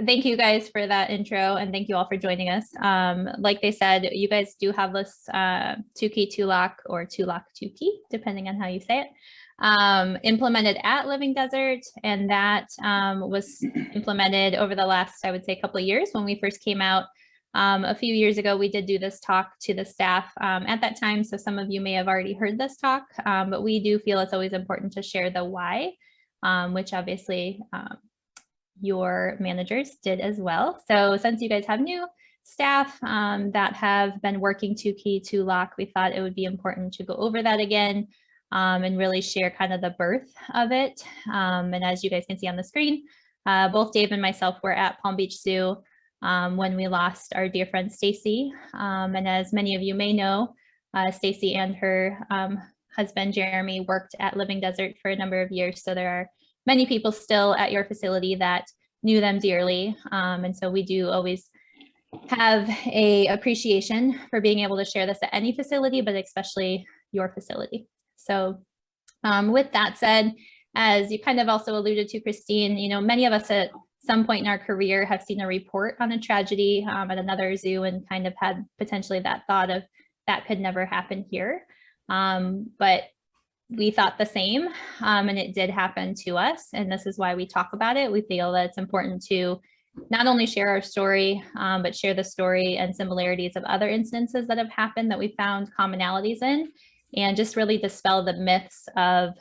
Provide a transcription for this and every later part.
thank you guys for that intro, and thank you all for joining us. Like they said, you guys do have this 2-key 2-lock or 2-lock 2-key, depending on how you say it, implemented at Living Desert, and that was implemented over the last, I would say, couple of years. When we first came out a few years ago, we did do this talk to the staff at that time, so some of you may have already heard this talk, but we do feel it's always important to share the why, which obviously your managers did as well. So since you guys have new staff that have been working 2-key 2-lock, we thought it would be important to go over that again and really share kind of the birth of it. And as you guys can see on the screen, both Dave and myself were at Palm Beach Zoo when we lost our dear friend Stacy. And as many of you may know, Stacy and her husband Jeremy worked at Living Desert for a number of years. So there are many people still at your facility that knew them dearly. And so we do always have a appreciation for being able to share this at any facility, but especially your facility. So with that said, as you kind of also alluded to, Christine, you know, many of us at some point in our career have seen a report on a tragedy at another zoo and kind of had potentially that thought of that could never happen here. But we thought the same, and it did happen to us. And this is why we talk about it. We feel that it's important to not only share our story, but share the story and similarities of other instances that have happened that we found commonalities in, and just really dispel the myths of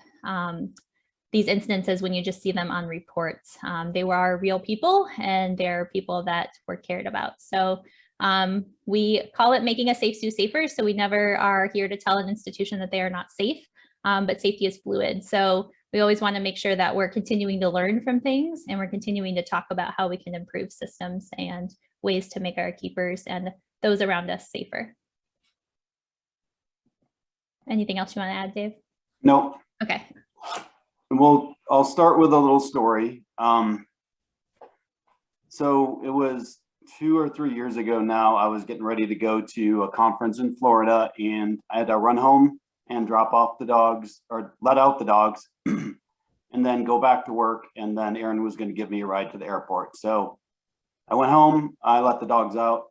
these instances when you just see them on reports. They were real people, and they're people that were cared about. So we call it making a safe zoo safer. So we never are here to tell an institution that they are not safe. But safety is fluid. So we always want to make sure that we're continuing to learn from things, and we're continuing to talk about how we can improve systems and ways to make our keepers and those around us safer. Anything else you want to add, Dave? No. Okay. Well, I'll start with a little story. So it was 2 or 3 years ago now. I was getting ready to go to a conference in Florida, and I had to run home and drop off the dogs, or let out the dogs, and then go back to work. And then Aaron was going to give me a ride to the airport. So I went home, I let the dogs out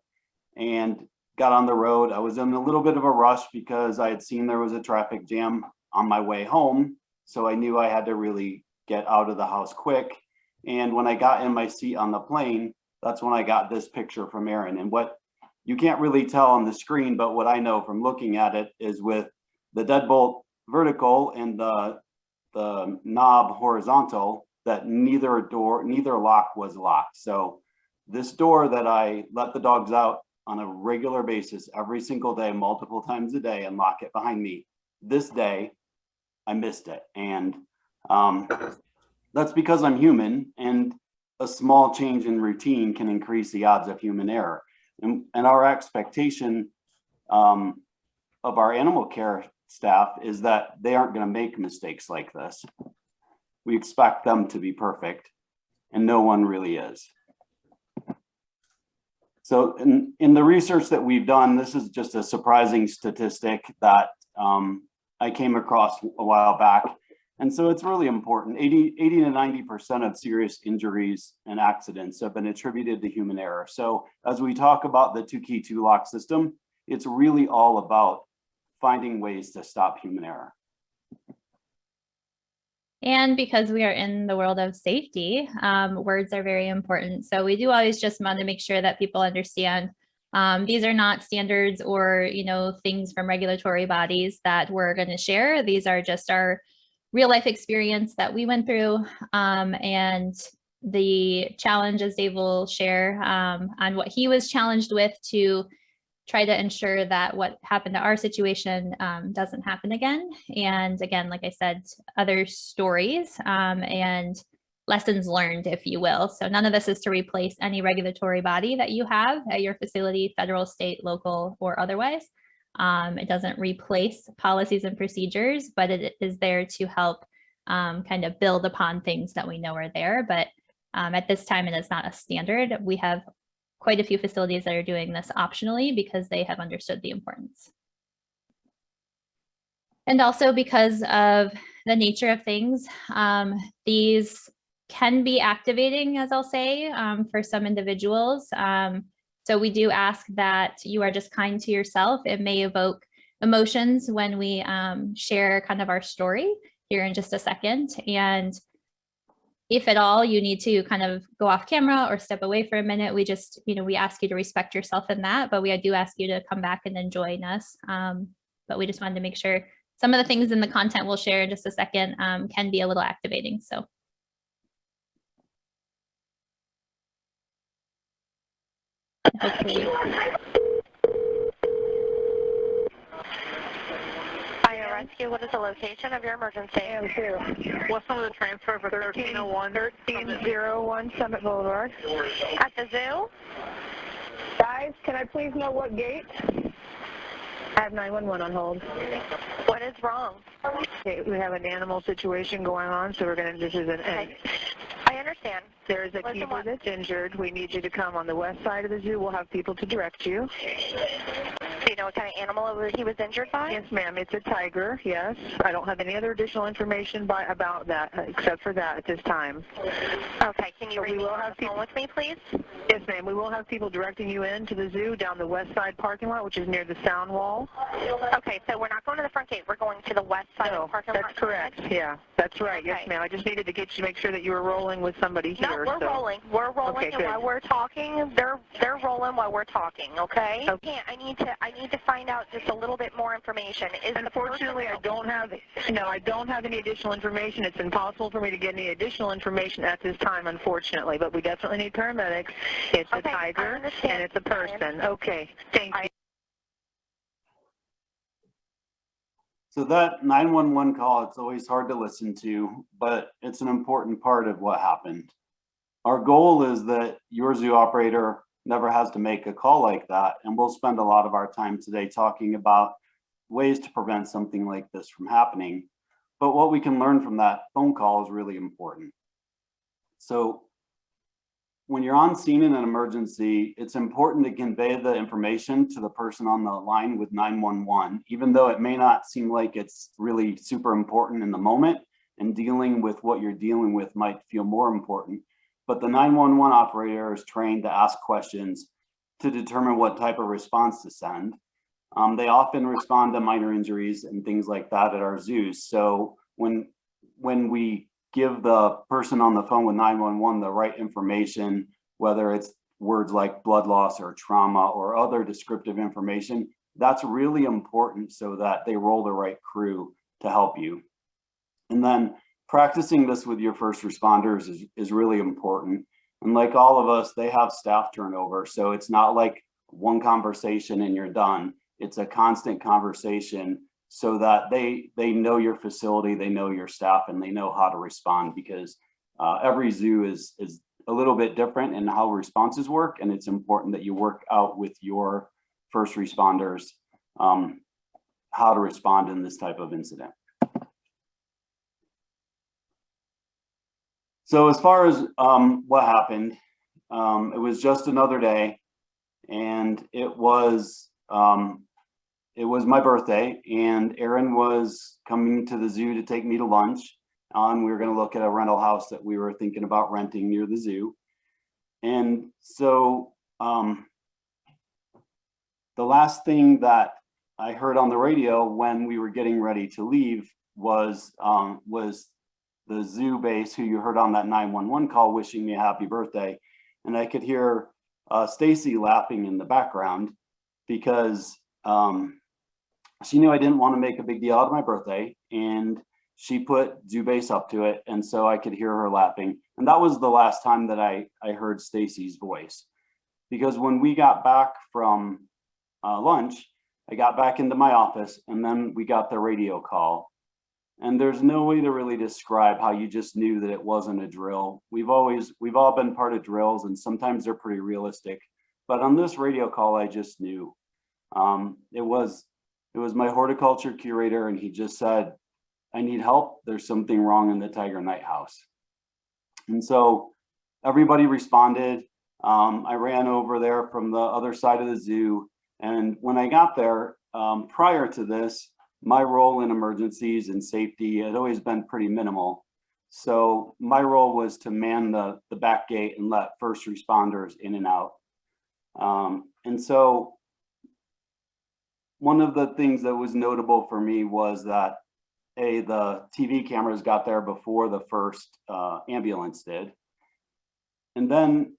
and got on the road. I was in a little bit of a rush because I had seen there was a traffic jam on my way home. So I knew I had to really get out of the house quick. And when I got in my seat on the plane, that's when I got this picture from Aaron. And what you can't really tell on the screen, but what I know from looking at it is with the deadbolt vertical and the knob horizontal, that neither lock was locked. So this door that I let the dogs out on a regular basis every single day, multiple times a day, and lock it behind me, this day I missed it. And that's because I'm human, and a small change in routine can increase the odds of human error. And our expectation of our animal care staff is that they aren't going to make mistakes like this. We expect them to be perfect, and no one really is. So in the research that we've done, this is just a surprising statistic that I came across a while back. And so it's really important. 80 to 90% of serious injuries and accidents have been attributed to human error. So as we talk about the 2-key 2-lock system, it's really all about finding ways to stop human error. And because we are in the world of safety, words are very important. So we do always just want to make sure that people understand these are not standards or, you know, things from regulatory bodies that we're going to share. These are just our real life experience that we went through, and the challenges Dave will share on what he was challenged with to try to ensure that what happened to our situation doesn't happen again. And again, like I said, other stories and lessons learned, if you will. So none of this is to replace any regulatory body that you have at your facility, federal, state, local, or otherwise. It doesn't replace policies and procedures, but it is there to help kind of build upon things that we know are there. But at this time, it is not a standard. We have quite a few facilities that are doing this optionally because they have understood the importance. And also because of the nature of things, these can be activating, as I'll say, for some individuals. So we do ask that you are just kind to yourself. It may evoke emotions when we share kind of our story here in just a second. And if at all you need to kind of go off camera or step away for a minute, we just, we ask you to respect yourself in that, but we do ask you to come back and then join us. But we just wanted to make sure some of the things in the content we'll share in just a second can be a little activating. So. Hopefully. Fire rescue, what is the location of your emergency? AM2. What's some of the transfer for 1301? 1301 Summit Boulevard. At the zoo? Guys, can I please know what gate? I have 911 on hold. What is wrong? Okay, we have an animal situation going on, so we're going to, this is an end. I understand. There is a keeper that's injured. We need you to come on the west side of the zoo. We'll have people to direct you. Do you know what kind of animal he was injured by? Yes, ma'am. It's a tiger, yes. I don't have any other additional information about that, except for that at this time. Okay, can you remain on the phone with me, please? Yes, ma'am. We will have people directing you into the zoo down the west side parking lot, which is near the sound wall. Okay, so we're not going to the front gate. We're going to the west side of the parking lot. That's correct. Yeah, that's right. Okay. Yes, ma'am. I just needed to get you to make sure that you were rolling with somebody here. No, we're rolling. We're rolling, okay, and good. while we're talking, they're rolling while we're talking. Okay. Okay. I need to find out just a little bit more information. Unfortunately, I don't have any additional information. It's impossible for me to get any additional information at this time, unfortunately. But we definitely need paramedics. It's a tiger and it's a person. Okay. Thank you. So that 911 call, it's always hard to listen to, but it's an important part of what happened. Our goal is that your zoo operator never has to make a call like that. And we'll spend a lot of our time today talking about ways to prevent something like this from happening. But what we can learn from that phone call is really important. So when you're on scene in an emergency, it's important to convey the information to the person on the line with 911, even though it may not seem like it's really super important in the moment, and dealing with what you're dealing with might feel more important. But the 911 operator is trained to ask questions to determine what type of response to send. They often respond to minor injuries and things like that at our zoos. So when we give the person on the phone with 911 the right information, whether it's words like blood loss or trauma or other descriptive information, that's really important so that they roll the right crew to help you. And then practicing this with your first responders is really important. And like all of us, they have staff turnover. So it's not like one conversation and you're done. It's a constant conversation so that they know your facility, they know your staff, and they know how to respond, because every zoo is a little bit different in how responses work. And it's important that you work out with your first responders how to respond in this type of incident. So as far as what happened, it was just another day, and it was my birthday, and Erin was coming to the zoo to take me to lunch. We were going to look at a rental house that we were thinking about renting near the zoo. And so the last thing that I heard on the radio when we were getting ready to leave was the zoo base, who you heard on that 911 call, wishing me a happy birthday. And I could hear Stacy laughing in the background because she knew I didn't want to make a big deal out of my birthday, and she put zoo base up to it. And so I could hear her laughing. And that was the last time that I heard Stacy's voice, because when we got back from lunch, I got back into my office, and then we got the radio call. And there's no way to really describe how you just knew that it wasn't a drill. We've all been part of drills, and sometimes they're pretty realistic. But on this radio call, I just knew. It was my horticulture curator, and he just said, "I need help. There's something wrong in the Tiger Night house." And so everybody responded. I ran over there from the other side of the zoo. And when I got there, prior to this, my role in emergencies and safety had always been pretty minimal. So my role was to man the back gate and let first responders in and out. And so one of the things that was notable for me was that the TV cameras got there before the first ambulance did. And then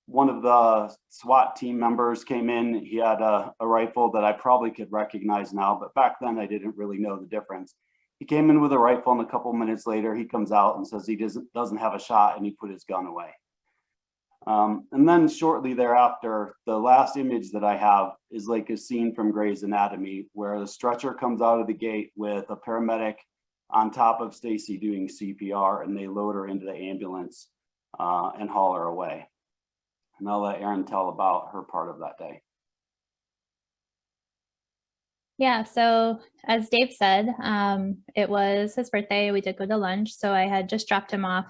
one of the SWAT team members came in. He had a rifle that I probably could recognize now, but back then I didn't really know the difference. He came in with a rifle, and a couple minutes later he comes out and says he doesn't have a shot, and he put his gun away. And then shortly thereafter, the last image that I have is like a scene from Grey's Anatomy, where the stretcher comes out of the gate with a paramedic on top of Stacy doing CPR, and they load her into the ambulance and haul her away. And I'll let Erin tell about her part of that day. Yeah, so as Dave said, it was his birthday. We did go to lunch. So I had just dropped him off.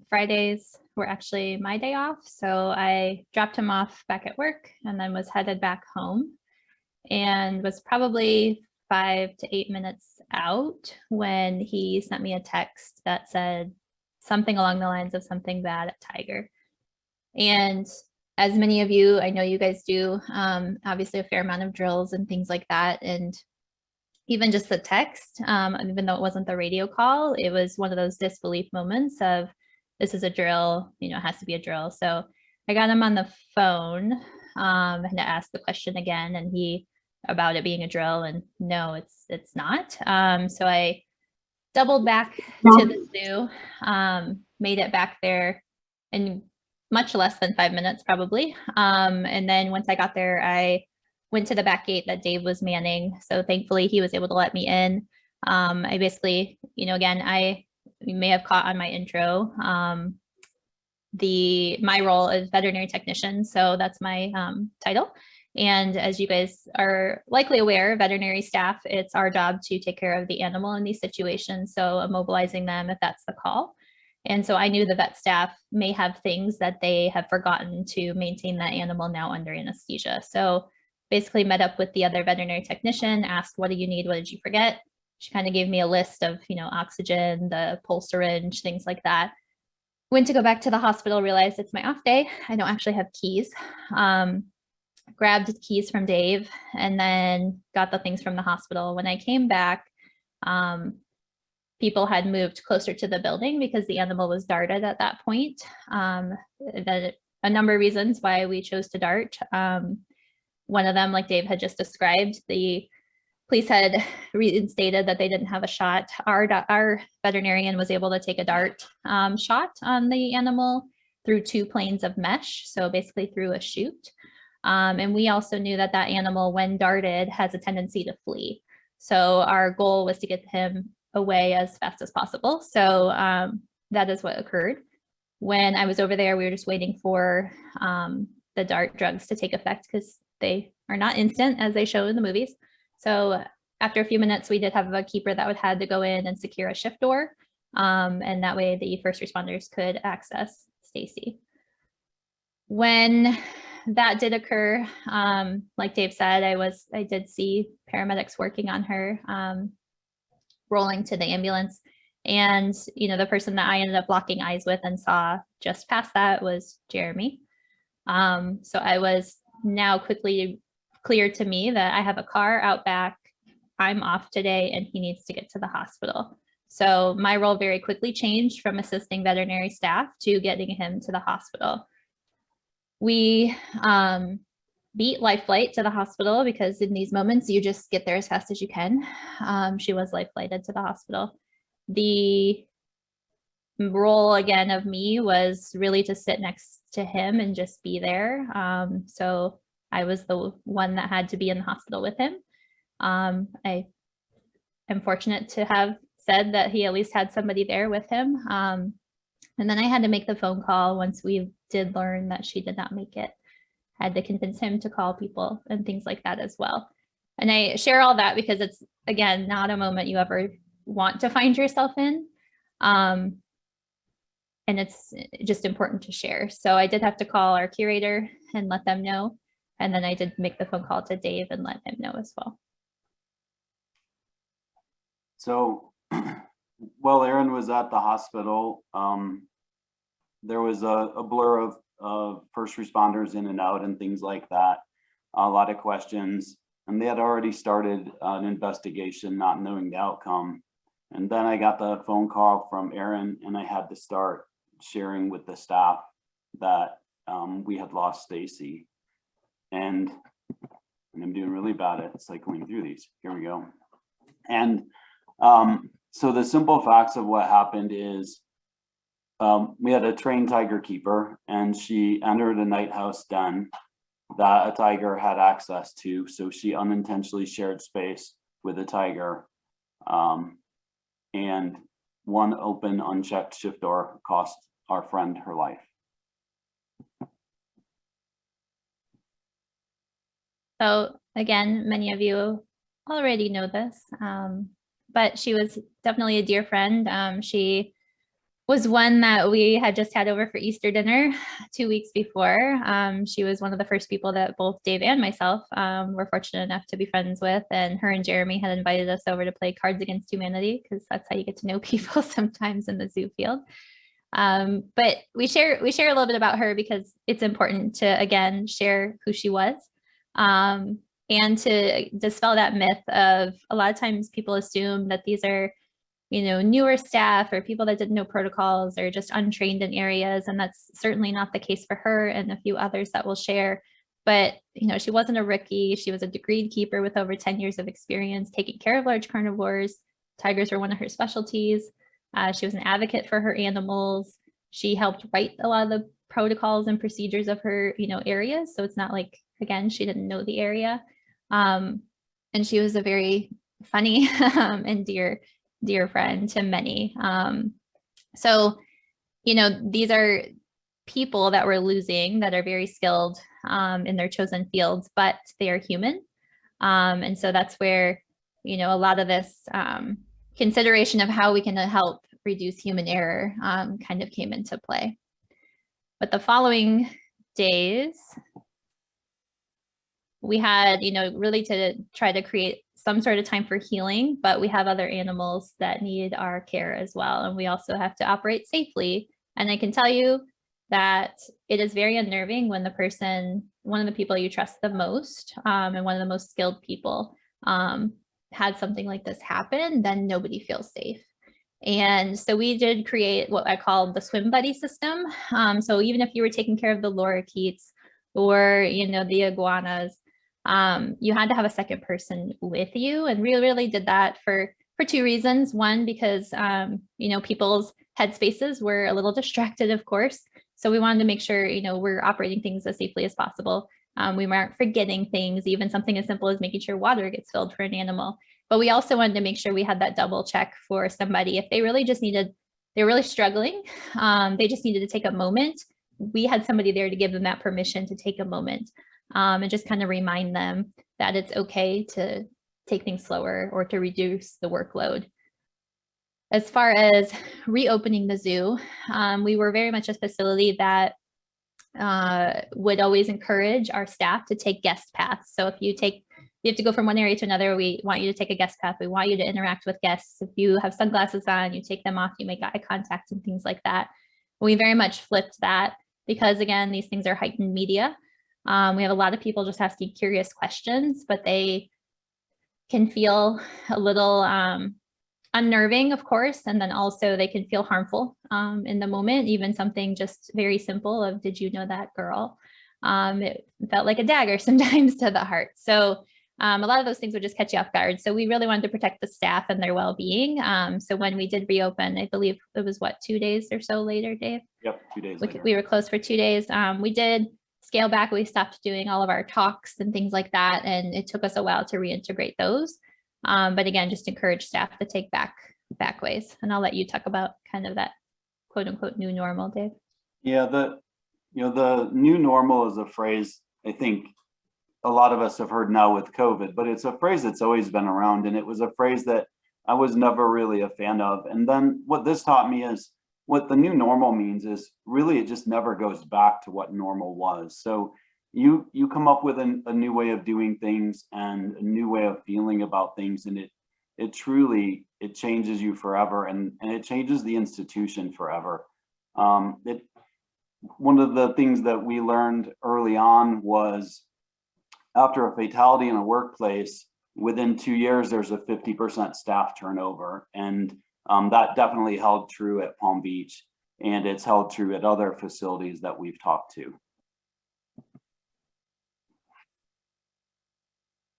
Fridays were actually my day off. So I dropped him off back at work and then was headed back home, and was probably 5 to 8 minutes out when he sent me a text that said something along the lines of something bad at Tiger. And as many of you, I know you guys do, obviously a fair amount of drills and things like that. And even just the text, even though it wasn't the radio call, it was one of those disbelief moments of, this is a drill, you know, it has to be a drill. So I got him on the phone and asked the question again, and he, about it being a drill, and no, it's not. So I doubled back to the zoo, made it back there in much less than 5 minutes probably. And then once I got there, I went to the back gate that Dave was manning. So thankfully he was able to let me in. I basically, you know, again, you may have caught on my intro, my role is veterinary technician. So that's my title. And as you guys are likely aware, veterinary staff, it's our job to take care of the animal in these situations. So immobilizing them if that's the call. And so I knew the vet staff may have things that they have forgotten to maintain that animal now under anesthesia. So basically met up with the other veterinary technician, asked, what do you need? What did you forget? She kind of gave me a list of, you know, oxygen, the pulse syringe, things like that. Went to go back to the hospital, realized it's my off day. I don't actually have keys. Grabbed keys from Dave and then got the things from the hospital. When I came back, people had moved closer to the building because the animal was darted at that point. A number of reasons why we chose to dart. One of them, like Dave had just described, the police had reinstated that they didn't have a shot. Our veterinarian was able to take a dart shot on the animal through 2 planes of mesh, so basically through a chute. And we also knew that that animal, when darted, has a tendency to flee. So our goal was to get him away as fast as possible. So that is what occurred. When I was over there, we were just waiting for the dart drugs to take effect because they are not instant as they show in the movies. So after a few minutes, we did have a keeper that had to go in and secure a shift door. And that way the first responders could access Stacy. When that did occur, like Dave said, I did see paramedics working on her, rolling to the ambulance. And, you know, the person that I ended up locking eyes with and saw just past that was Jeremy. So I was now quickly clear to me that I have a car out back, I'm off today, and he needs to get to the hospital. So my role very quickly changed from assisting veterinary staff to getting him to the hospital. We beat life flight to the hospital because in these moments you just get there as fast as you can. She was life flighted to the hospital. The role again of me was really to sit next to him and just be there. So I was the one that had to be in the hospital with him. I am fortunate to have said that he at least had somebody there with him. And then I had to make the phone call once we did learn that she did not make it. Had to convince him to call people and things like that as well. And I share all that because it's, again, not a moment you ever want to find yourself in. And it's just important to share. So I did have to call our curator and let them know. And then I did make the phone call to Dave and let him know as well. So While Aaron was at the hospital, there was a blur of first responders in and out and things like that. A lot of questions, and they had already started an investigation, not knowing the outcome. And then I got the phone call from Aaron, and I had to start sharing with the staff that we had lost Stacy. And I'm doing really bad at cycling through these. Here we go. And so the simple facts of what happened is we had a trained tiger keeper, and she entered a night house den that a tiger had access to. So she unintentionally shared space with a tiger. And one open, unchecked shift door cost our friend her life. So again, many of you already know this, but she was definitely a dear friend. She was one that we had just had over for Easter dinner 2 weeks before. She was one of the first people that both Dave and myself were fortunate enough to be friends with, and her and Jeremy had invited us over to play Cards Against Humanity, because that's how you get to know people sometimes in the zoo field. But we share a little bit about her because it's important to, again, share who she was. And to dispel that myth of, a lot of times people assume that these are, you know, newer staff or people that didn't know protocols or just untrained in areas. And that's certainly not the case for her and a few others that we'll share. But, you know, she wasn't a rookie. She was a degreed keeper with over 10 years of experience taking care of large carnivores. Tigers were one of her specialties. She was an advocate for her animals. She helped write a lot of the protocols and procedures of her, you know, areas. So it's not like, again, she didn't know the area. And she was a very funny and dear friend to many. So, you know, these are people that we're losing that are very skilled in their chosen fields, but they are human. And so that's where, you know, a lot of this consideration of how we can help reduce human error kind of came into play. But the following days, we had, you know, really to try to create some sort of time for healing, but we have other animals that need our care as well. And we also have to operate safely. And I can tell you that it is very unnerving when the person, one of the people you trust the most, and one of the most skilled people had something like this happen, then nobody feels safe. And so we did create what I call the swim buddy system. So even if you were taking care of the lorikeets or, you know, the iguanas, you had to have a second person with you, and we really did that for two reasons. One, because, you know, people's headspaces were a little distracted, of course. So we wanted to make sure, you know, we're operating things as safely as possible. We weren't forgetting things, even something as simple as making sure water gets filled for an animal. But we also wanted to make sure we had that double check for somebody. If they really just needed, they're really struggling, they just needed to take a moment. We had somebody there to give them that permission to take a moment, and just kind of remind them that it's okay to take things slower or to reduce the workload. As far as reopening the zoo, we were very much a facility that would always encourage our staff to take guest paths. So if you have to go from one area to another, we want you to take a guest path. We want you to interact with guests. If you have sunglasses on, you take them off, you make eye contact and things like that. We very much flipped that because, again, these things are heightened media. We have a lot of people just asking curious questions, but they can feel a little unnerving, of course, and then also they can feel harmful in the moment. Even something just very simple of, did you know that girl? It felt like a dagger sometimes to the heart. So a lot of those things would just catch you off guard. So we really wanted to protect the staff and their well-being. So when we did reopen, I believe it was what, 2 days or so later, Dave? Yep, 2 days later. We were closed for 2 days. We did scale back. We stopped doing all of our talks and things like that. And it took us a while to reintegrate those. But again, just encourage staff to take back ways. And I'll let you talk about kind of that quote unquote new normal, Dave. Yeah, the new normal is a phrase I think a lot of us have heard now with COVID, but it's a phrase that's always been around, and it was a phrase that I was never really a fan of. And then what this taught me is what the new normal means is really it just never goes back to what normal was. So you come up with a new way of doing things and a new way of feeling about things, and it truly, it changes you forever, and it changes the institution forever. One of the things that we learned early on was after a fatality in a workplace, within 2 years, there's a 50% staff turnover. And that definitely held true at Palm Beach, and it's held true at other facilities that we've talked to.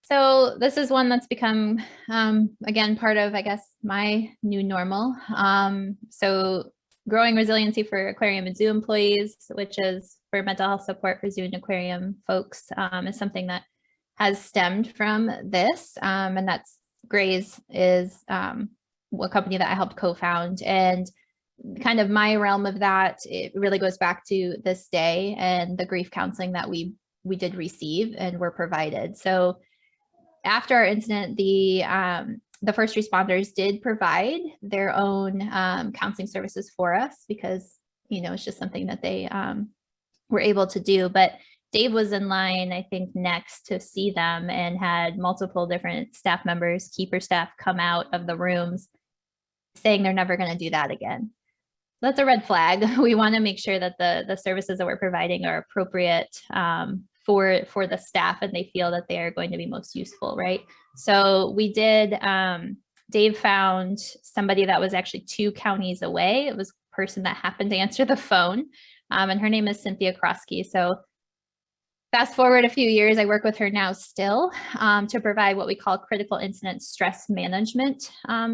So this is one that's become, again, part of, I guess, my new normal. So growing resiliency for aquarium and zoo employees, which is for mental health support for zoo and aquarium folks, is something that has stemmed from this. And that's Grays is a company that I helped co-found. And kind of my realm of that, it really goes back to this day and the grief counseling that we did receive and were provided. So after our incident, the first responders did provide their own counseling services for us because, you know, it's just something that they were able to do. But Dave was in line, I think, next to see them and had multiple different staff members, keeper staff, come out of the rooms saying they're never going to do that again. That's a red flag. We want to make sure that the services that we're providing are appropriate for the staff and they feel that they are going to be most useful, right? So we did, Dave found somebody that was actually 2 counties away. It was a person that happened to answer the phone, and her name is Cynthia Krosky. So fast forward a few years, I work with her now still to provide what we call critical incident stress management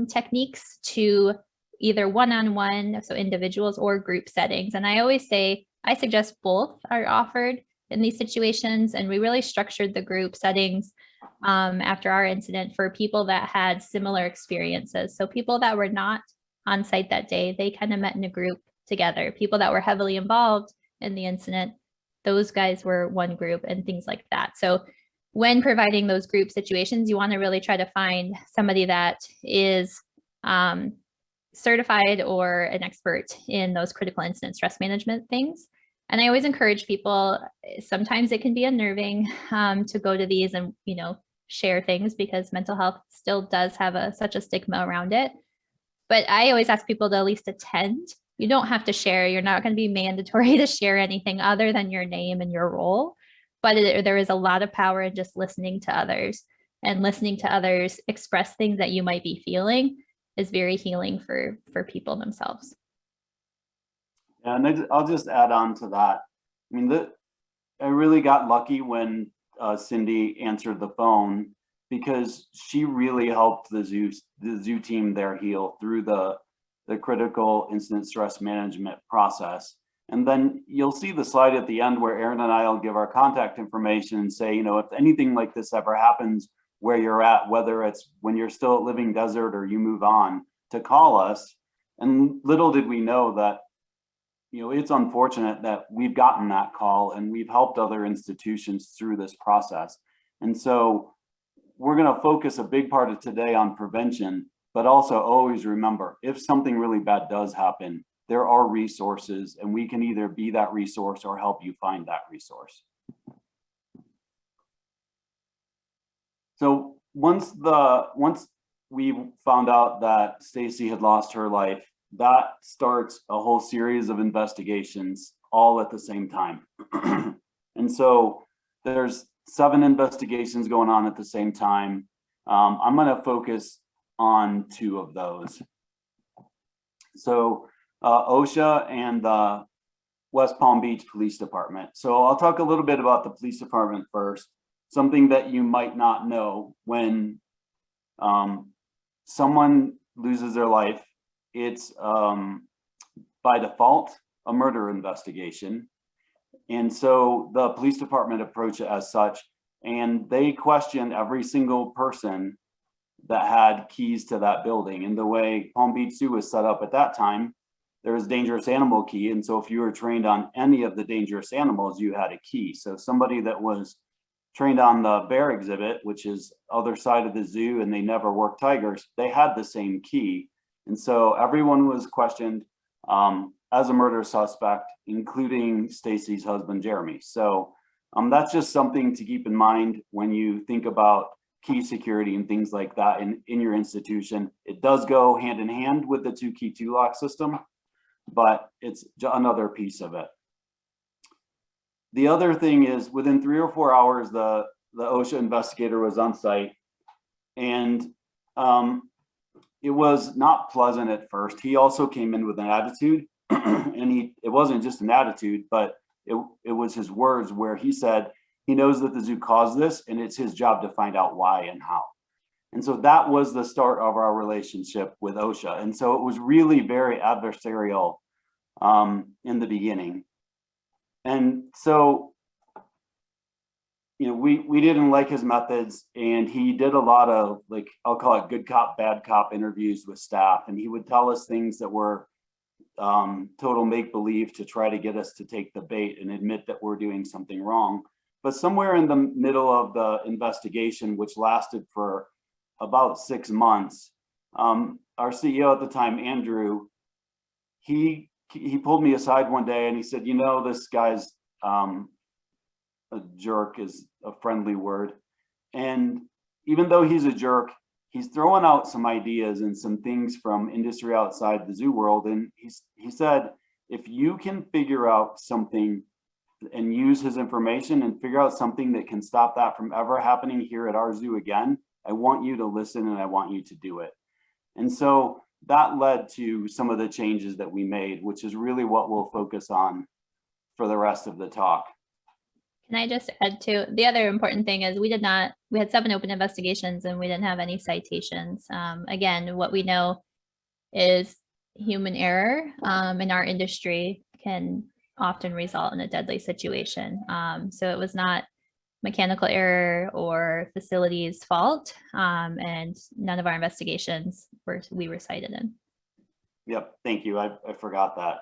techniques to either one-on-one, so individuals, or group settings. And I always say, I suggest both are offered in these situations. And we really structured the group settings after our incident for people that had similar experiences. So people that were not on site that day, they kind of met in a group together. People that were heavily involved in the incident, those guys were one group, and things like that. So when providing those group situations, you want to really try to find somebody that is certified or an expert in those critical incident stress management things. And I always encourage people, sometimes it can be unnerving to go to these and, you know, share things because mental health still does have such a stigma around it. But I always ask people to at least attend. You don't have to share. You're not going to be mandatory to share anything other than your name and your role. But there is a lot of power in just listening to others, and listening to others express things that you might be feeling is very healing for people themselves. And I'll just add on to that. I mean, I really got lucky when Cindy answered the phone, because she really helped the zoo team there heal through the critical incident stress management process. And then you'll see the slide at the end where Erin and I will give our contact information and say, you know, if anything like this ever happens where you're at, whether it's when you're still at Living Desert or you move on, to call us. And little did we know that, you know, it's unfortunate that we've gotten that call and we've helped other institutions through this process. And so we're going to focus a big part of today on prevention, but also always remember, if something really bad does happen, there are resources, and we can either be that resource or help you find that resource. So once we found out that Stacy had lost her life, that starts a whole series of investigations all at the same time. And so there's 7 investigations going on at the same time. I'm going to focus on 2 of those. So OSHA and the West Palm Beach Police Department. So I'll talk a little bit about the police department first. Something that you might not know: when someone loses their life, it's by default a murder investigation. And so the police department approached it as such, and they questioned every single person that had keys to that building. And the way Palm Beach Zoo was set up at that time, there was dangerous animal key. And so if you were trained on any of the dangerous animals, you had a key. So somebody that was trained on the bear exhibit, which is other side of the zoo, and they never worked tigers, they had the same key. And so everyone was questioned as a murder suspect, including Stacy's husband, Jeremy. So that's just something to keep in mind when you think about key security and things like that in your institution. It does go hand in hand with the 2-key 2-lock system, but it's another piece of it. The other thing is within 3 or 4 hours, the OSHA investigator was on site, and it was not pleasant at first. He also came in with an attitude, and it wasn't just an attitude, but it was his words where he said he knows that the zoo caused this and it's his job to find out why and how. And so that was the start of our relationship with OSHA. And so it was really very adversarial in the beginning. And so, you know, we didn't like his methods, and he did a lot of, like, I'll call it good cop, bad cop interviews with staff. And he would tell us things that were total make-believe to try to get us to take the bait and admit that we're doing something wrong. But somewhere in the middle of the investigation, which lasted for about 6 months, our CEO at the time, Andrew, he pulled me aside one day and he said, you know, this guy's a jerk is a friendly word. And even though he's a jerk, he's throwing out some ideas and some things from industry outside the zoo world. And he said, if you can figure out something and use his information and figure out something that can stop that from ever happening here at our zoo again, I want you to listen and I want you to do it. And so that led to some of the changes that we made, which is really what we'll focus on for the rest of the talk. Can I just add to the other important thing is we had 7 open investigations and we didn't have any citations. Again, what we know is human error in our industry can often result in a deadly situation. So it was not mechanical error or facilities fault, and none of our investigations we were cited in. Yep, thank you. I forgot that.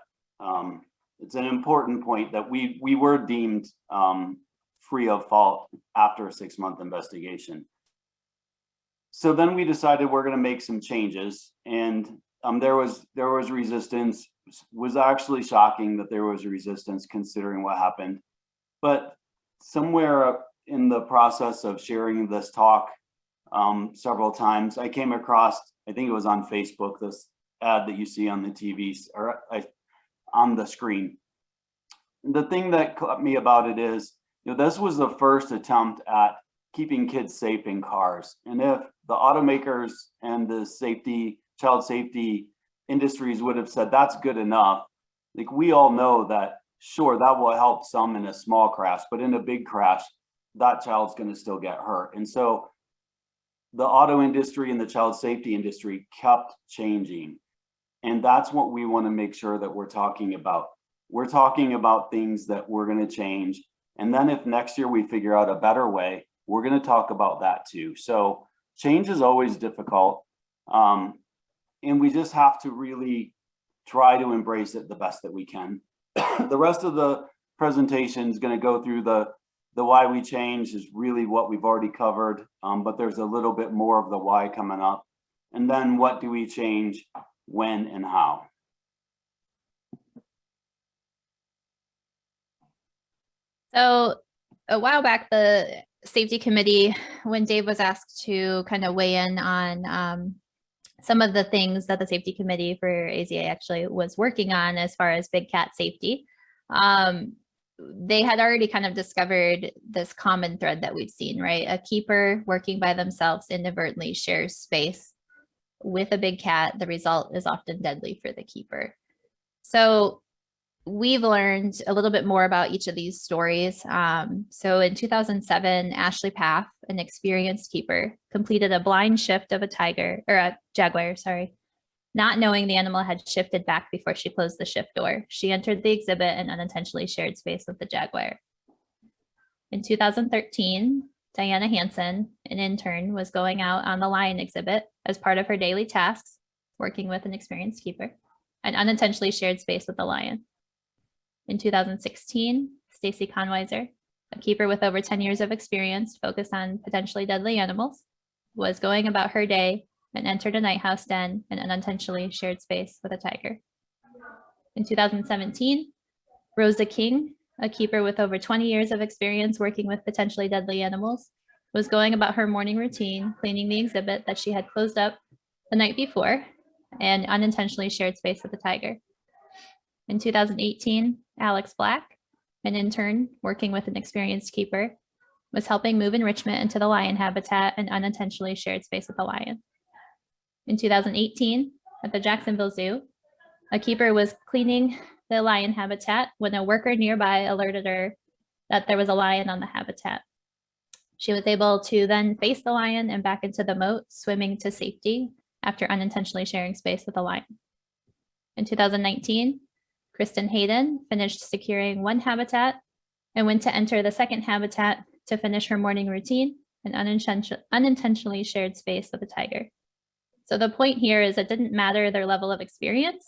It's an important point that we were deemed free of fault after a 6-month investigation. So then we decided we're going to make some changes, and there was resistance. It was actually shocking that there was resistance considering what happened. But somewhere in the process of sharing this talk several times, I came across, I think it was on Facebook, this ad that you see on the TV or on the screen. The thing that caught me about it is, you know, this was the first attempt at keeping kids safe in cars. And if the automakers and the child safety industries would have said that's good enough, like we all know that, sure, that will help some in a small crash, but in a big crash, that child's going to still get hurt. And so the auto industry and the child safety industry kept changing. And that's what we want to make sure that we're talking about. We're talking about things that we're going to change. And then if next year we figure out a better way, we're going to talk about that too. So change is always difficult. And we just have to really try to embrace it the best that we can. The rest of the presentation is going to go through the why we change is really what we've already covered, but there's a little bit more of the why coming up. And then what do we change, when, and how? So a while back, the safety committee, when Dave was asked to kind of weigh in on some of the things that the safety committee for AZA actually was working on as far as big cat safety, they had already kind of discovered this common thread that we've seen, right? A keeper working by themselves inadvertently shares space with a big cat. The result is often deadly for the keeper. So we've learned a little bit more about each of these stories. So in 2007, Ashley Paff, an experienced keeper, completed a blind shift of a jaguar, not knowing the animal had shifted back before she closed the shift door. She entered the exhibit and unintentionally shared space with the jaguar. In 2013, Diana Hansen, an intern, was going out on the lion exhibit as part of her daily tasks, working with an experienced keeper, and unintentionally shared space with the lion. In 2016, Stacy Conweiser, a keeper with over 10 years of experience focused on potentially deadly animals, was going about her day and entered a night house den and unintentionally shared space with a tiger. In 2017, Rosa King, a keeper with over 20 years of experience working with potentially deadly animals, was going about her morning routine, cleaning the exhibit that she had closed up the night before, and unintentionally shared space with the tiger. In 2018, Alex Black, an intern working with an experienced keeper, was helping move enrichment into the lion habitat and unintentionally shared space with a lion. In 2018, at the Jacksonville Zoo, a keeper was cleaning the lion habitat when a worker nearby alerted her that there was a lion on the habitat. She was able to then face the lion and back into the moat, swimming to safety after unintentionally sharing space with a lion. In 2019, Kristen Hayden finished securing one habitat and went to enter the second habitat to finish her morning routine and unintentionally shared space with a tiger. So the point here is it didn't matter their level of experience,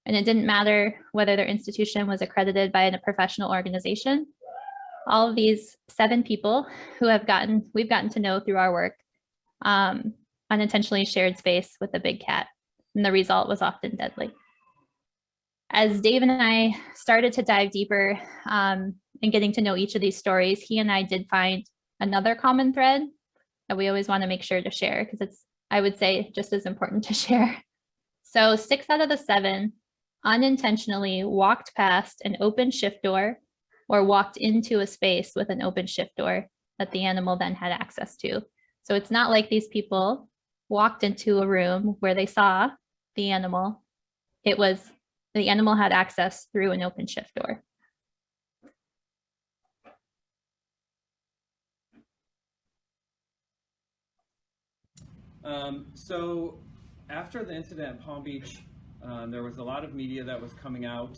and it didn't matter whether their institution was accredited by a professional organization. All of these 7 people who we've gotten to know through our work unintentionally shared space with a big cat, and the result was often deadly. As Dave and I started to dive deeper in getting to know each of these stories, he and I did find another common thread that we always want to make sure to share because it's, I would say, just as important to share. So 6 out of the 7 unintentionally walked past an open shift door or walked into a space with an open shift door that the animal then had access to. So it's not like these people walked into a room where they saw the animal. It was the animal had access through an open shift door. So after the incident at Palm Beach, there was a lot of media that was coming out.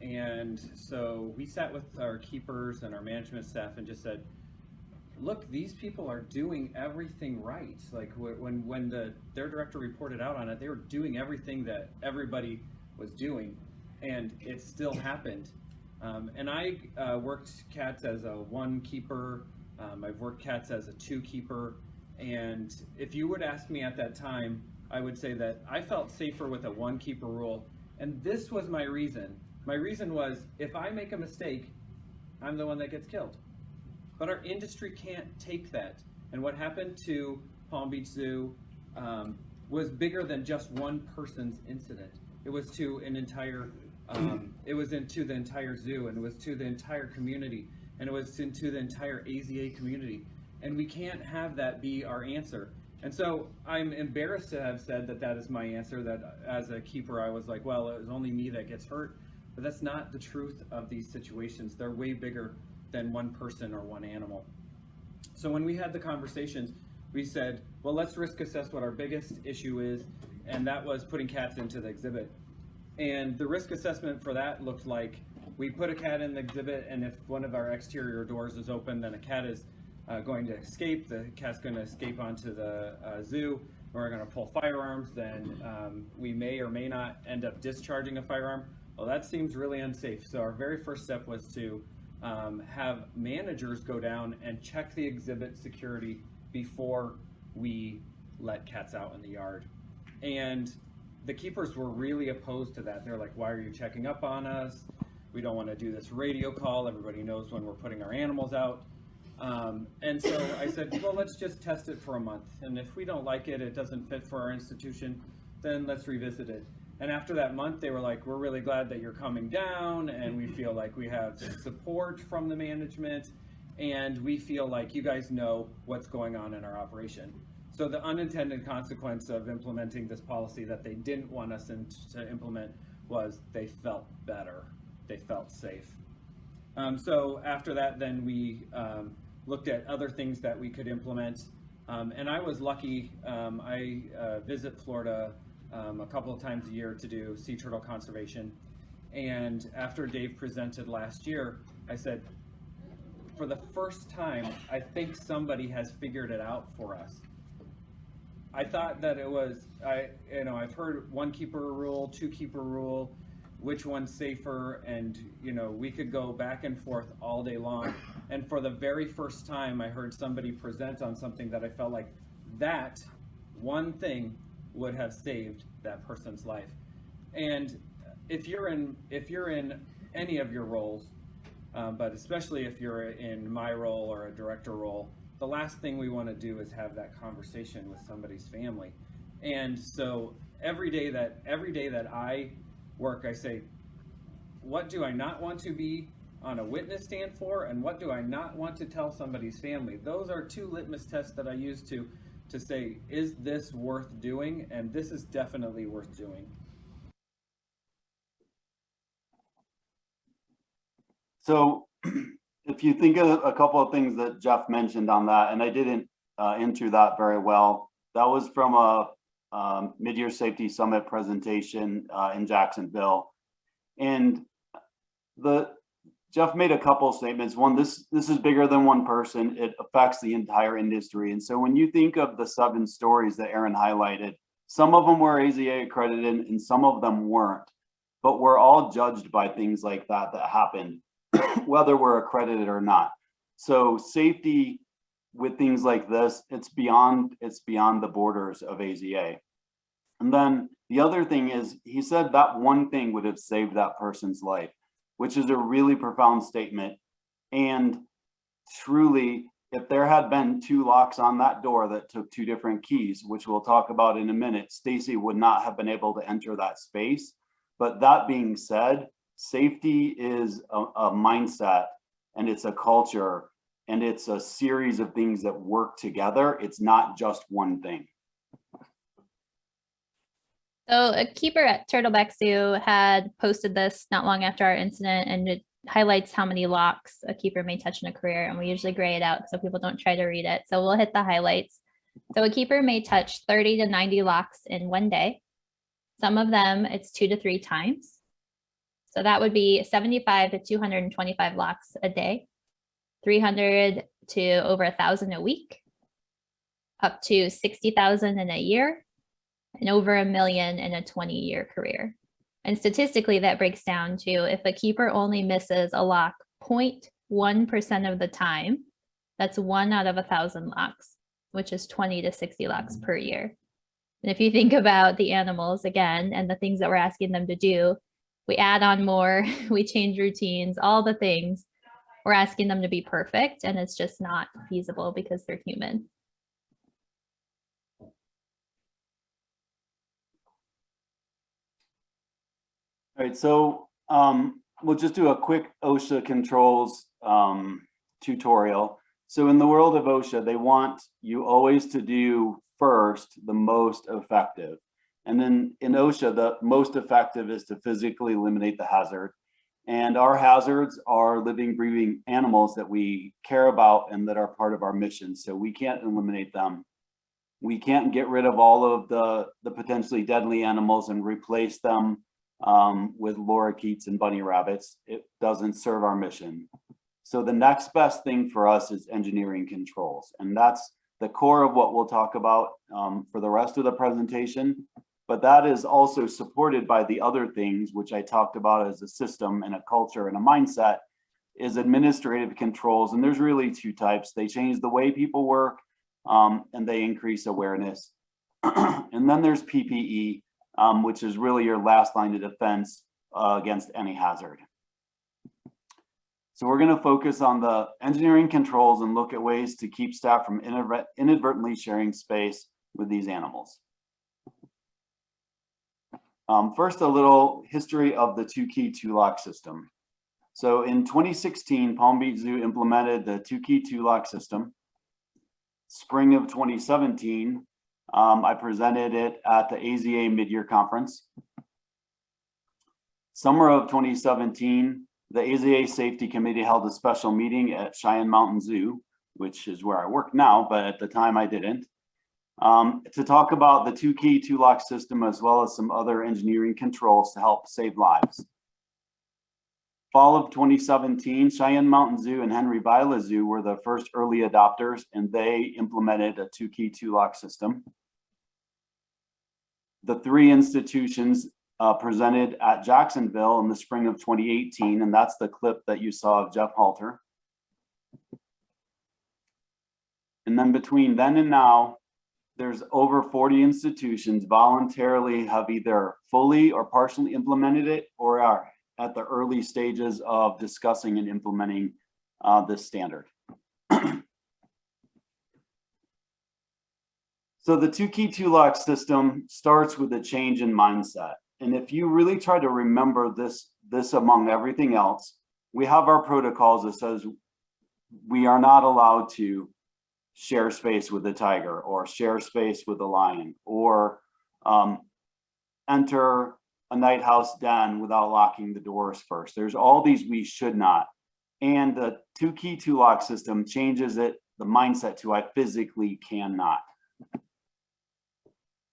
And so we sat with our keepers and our management staff and just said, look, these people are doing everything right. Like when their director reported out on it, they were doing everything that everybody was doing, and it still happened. And I worked cats as a 1 keeper. I've worked cats as a 2 keeper. And if you would ask me at that time, I would say that I felt safer with a 1 keeper rule. And this was my reason. My reason was, if I make a mistake, I'm the one that gets killed. But our industry can't take that. And what happened to Palm Beach Zoo was bigger than just one person's incident. It was to an entire, it was into the entire zoo, and it was to the entire community, and it was into the entire AZA community. And we can't have that be our answer. And so I'm embarrassed to have said that that is my answer, that as a keeper, I was like, well, it was only me that gets hurt. But that's not the truth of these situations. They're way bigger than one person or one animal. So when we had the conversations, we said, well, let's risk assess what our biggest issue is, and that was putting cats into the exhibit. And the risk assessment for that looked like we put a cat in the exhibit, and if one of our exterior doors is open, then a cat is going to escape. The cat's going to escape onto the zoo. We're going to pull firearms. Then we may or may not end up discharging a firearm. Well, that seems really unsafe. So our very first step was to have managers go down and check the exhibit security before we let cats out in the yard. And the keepers were really opposed to that. They're like, why are you checking up on us? We don't want to do this radio call. Everybody knows when we're putting our animals out. And so I said, well, let's just test it for a month. And if we don't like it, it doesn't fit for our institution, then let's revisit it. And after that month, they were like, we're really glad that you're coming down, and we feel like we have support from the management, and we feel like you guys know what's going on in our operation. So the unintended consequence of implementing this policy that they didn't want us to implement was they felt better. They felt safe. So after that, then we looked at other things that we could implement. And I was lucky. I visit Florida a couple of times a year to do sea turtle conservation. And after Dave presented last year, I said, for the first time, I think somebody has figured it out for us. I thought that it was, I've heard 1 keeper rule, 2 keeper rule, which one's safer, and we could go back and forth all day long. And for the very first time, I heard somebody present on something that I felt like that one thing would have saved that person's life. And if you're in any of your roles, but especially if you're in my role or a director role, the last thing we want to do is have that conversation with somebody's family. And so every day that I work, I say, what do I not want to be on a witness stand for, and what do I not want to tell somebody's family? Those are two litmus tests that I use to say, is this worth doing? And this is definitely worth doing. So if you think of a couple of things that Jeff mentioned on that, and I didn't enter that very well, that was from a mid-year safety summit presentation in Jacksonville. And Jeff made a couple of statements. One, this is bigger than one person. It affects the entire industry. And so when you think of the 7 stories that Aaron highlighted, some of them were AZA accredited and some of them weren't. But we're all judged by things like that happened, whether we're accredited or not. So safety with things like this, it's beyond the borders of AZA. And then the other thing is, he said that one thing would have saved that person's life, which is a really profound statement. And truly, if there had been 2 locks on that door that took 2 different keys, which we'll talk about in a minute, Stacy would not have been able to enter that space. But that being said, safety is a mindset, and it's a culture, and it's a series of things that work together. It's not just one thing. So a keeper at Turtleback Zoo had posted this not long after our incident, and it highlights how many locks a keeper may touch in a career, and we usually gray it out so people don't try to read it. So we'll hit the highlights. So a keeper may touch 30 to 90 locks in one day. Some of them, it's 2 to 3 times. So that would be 75 to 225 locks a day, 300 to over 1,000 a week, up to 60,000 in a year, and over 1 million in a 20-year career. And statistically, that breaks down to if a keeper only misses a lock 0.1% of the time, that's 1 out of 1,000 locks, which is 20 to 60 locks per year. And if you think about the animals again, and the things that we're asking them to do, we add on more, we change routines, all the things. We're asking them to be perfect, and it's just not feasible because they're human. All right, so we'll just do a quick OSHA controls tutorial. So in the world of OSHA, they want you always to do first the most effective. And then in OSHA, the most effective is to physically eliminate the hazard. And our hazards are living, breathing animals that we care about and that are part of our mission. So we can't eliminate them. We can't get rid of all of the potentially deadly animals and replace them with lorikeets and bunny rabbits. It doesn't serve our mission. So the next best thing for us is engineering controls. And that's the core of what we'll talk about for the rest of the presentation. But that is also supported by the other things, which I talked about as a system and a culture and a mindset, is administrative controls. And there's really 2 types. They change the way people work and they increase awareness. And then there's PPE, which is really your last line of defense against any hazard. So we're going to focus on the engineering controls and look at ways to keep staff from inadvertently sharing space with these animals. First, a little history of the 2-key 2-lock system. So in 2016, Palm Beach Zoo implemented the 2-key 2-lock system. Spring of 2017, I presented it at the AZA mid-year conference. Summer of 2017, the AZA Safety Committee held a special meeting at Cheyenne Mountain Zoo, which is where I work now, but at the time I didn't, to talk about the 2-key 2-lock system as well as some other engineering controls to help save lives. Fall of 2017, Cheyenne Mountain Zoo and Henry Vila Zoo were the first early adopters, and they implemented a 2-key 2-lock system. The 3 institutions presented at Jacksonville in the spring of 2018, and that's the clip that you saw of Jeff Halter. And then between then and now, there's over 40 institutions voluntarily have either fully or partially implemented it or are at the early stages of discussing and implementing this standard. So the 2 key 2 lock system starts with a change in mindset. And if you really try to remember this among everything else, we have our protocols that says we are not allowed to share space with a tiger or share space with a lion or enter a night house den without locking the doors first. There's all these we should not. And the 2 key 2 lock system changes the mindset to I physically cannot.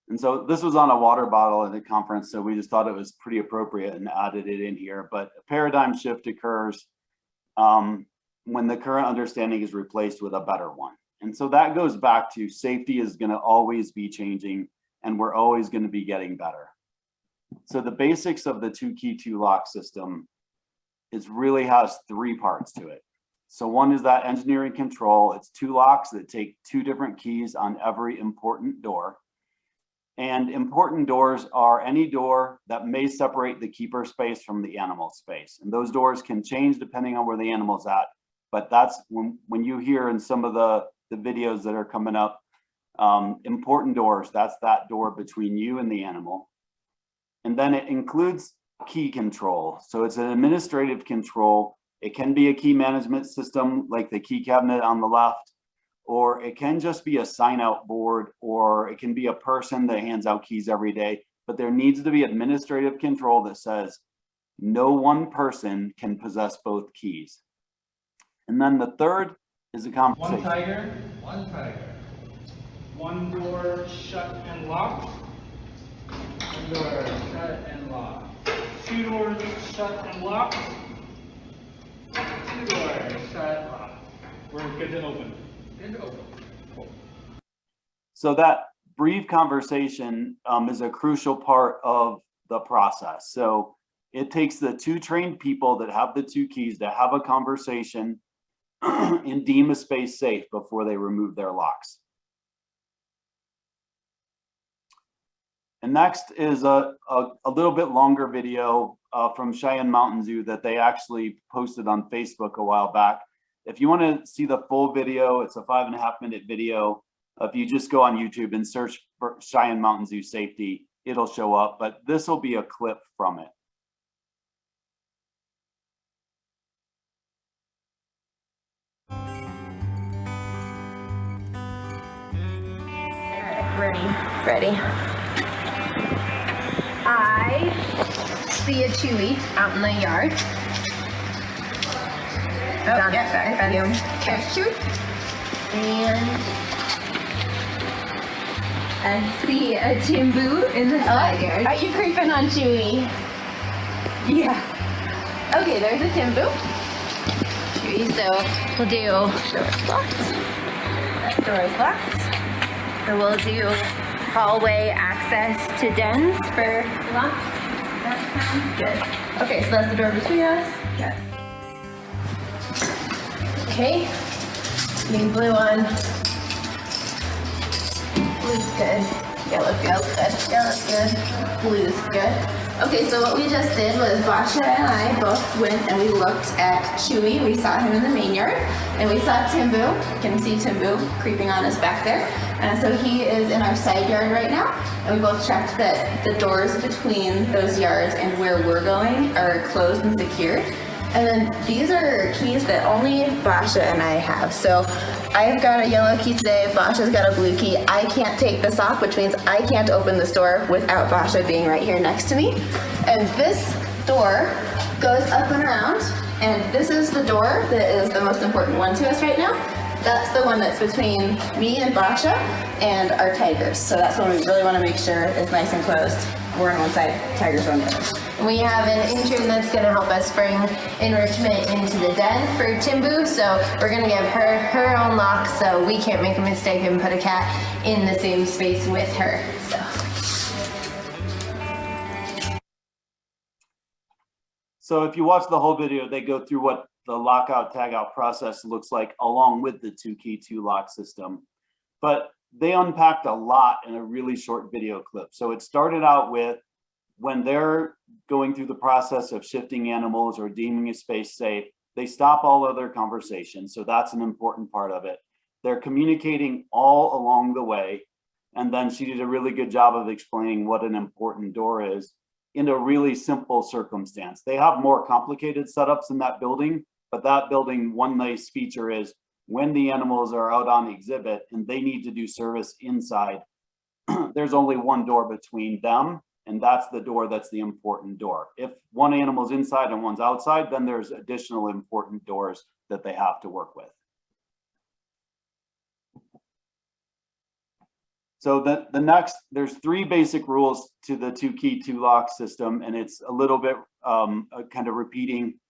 And so this was on a water bottle at the conference, so we just thought it was pretty appropriate and added it in here. But a paradigm shift occurs when the current understanding is replaced with a better one. And so that goes back to safety is going to always be changing, and we're always going to be getting better. So the basics of the 2 key 2 lock system really has 3 parts to it. So one is that engineering control. It's 2 locks that take 2 different keys on every important door. And important doors are any door that may separate the keeper space from the animal space. And those doors can change depending on where the animal's at. But that's when you hear in some of the videos that are coming up, important doors, that's that door between you and the animal. And then it includes key control. So it's an administrative control. It can be a key management system like the key cabinet on the left, or it can just be a sign out board, or it can be a person that hands out keys every day. But there needs to be administrative control that says no one person can possess both keys. And then the third is a conversation. One tiger. One door shut and locked. One door shut and locked. 2 doors shut and locked. 2 doors shut, locked. We're good to open. Good to open. Cool. So that brief conversation is a crucial part of the process. So it takes the 2 trained people that have the 2 keys to have a conversation and deem a space safe before they remove their locks. And next is a little bit longer video from Cheyenne Mountain Zoo that they actually posted on Facebook a while back. If you want to see the full video, it's a 5.5-minute video. If you just go on YouTube and search for Cheyenne Mountain Zoo safety, it'll show up, but this will be a clip from it. Ready. I see a Chewy out in the yard. Oh, yeah, there's Chewy. And I see a Timbu in the side yard. Are you creeping on Chewy? Yeah. Okay, there's a Timbu. Chewy, so we'll do doors locked. That door is locked. So we'll do hallway access to dens for locks. That sounds good. Okay, so that's the door between us. Good. Okay. Need blue on. Blue's good. Yellow feels good. Yellow's good. Blue's good. Okay, so what we just did was Basha and I both went and we looked at Chewy. We saw him in the main yard, and we saw Timbu. You can see Timbu creeping on us back there. And so he is in our side yard right now, and we both checked that the doors between those yards and where we're going are closed and secured. And then these are keys that only Basha and I have. So I've got a yellow key today, Basha's got a blue key. I can't take this off, which means I can't open this door without Basha being right here next to me. And this door goes up and around, and this is the door that is the most important one to us right now. That's the one that's between me and Basha and our tigers. So that's one we really want to make sure is nice and closed. We're on one side, tigers on the other. We have an intern that's going to help us bring enrichment into the den for Timbu. So we're going to give her own lock so we can't make a mistake and put a cat in the same space with her. So if you watch the whole video, they go through what the lockout tagout process looks like along with the 2 key 2 lock system. But they unpacked a lot in a really short video clip. So it started out with when they're going through the process of shifting animals or deeming a space safe, they stop all other conversations. So that's an important part of it. They're communicating all along the way. And then she did a really good job of explaining what an important door is in a really simple circumstance. They have more complicated setups in that building, but that building, one nice feature is when the animals are out on exhibit and they need to do service inside, there's only one door between them, and that's the door that's the important door. If one animal's inside and one's outside, then there's additional important doors that they have to work with. So the next, there's 3 basic rules to the 2-key 2-lock system, and it's a little bit kind of repeating,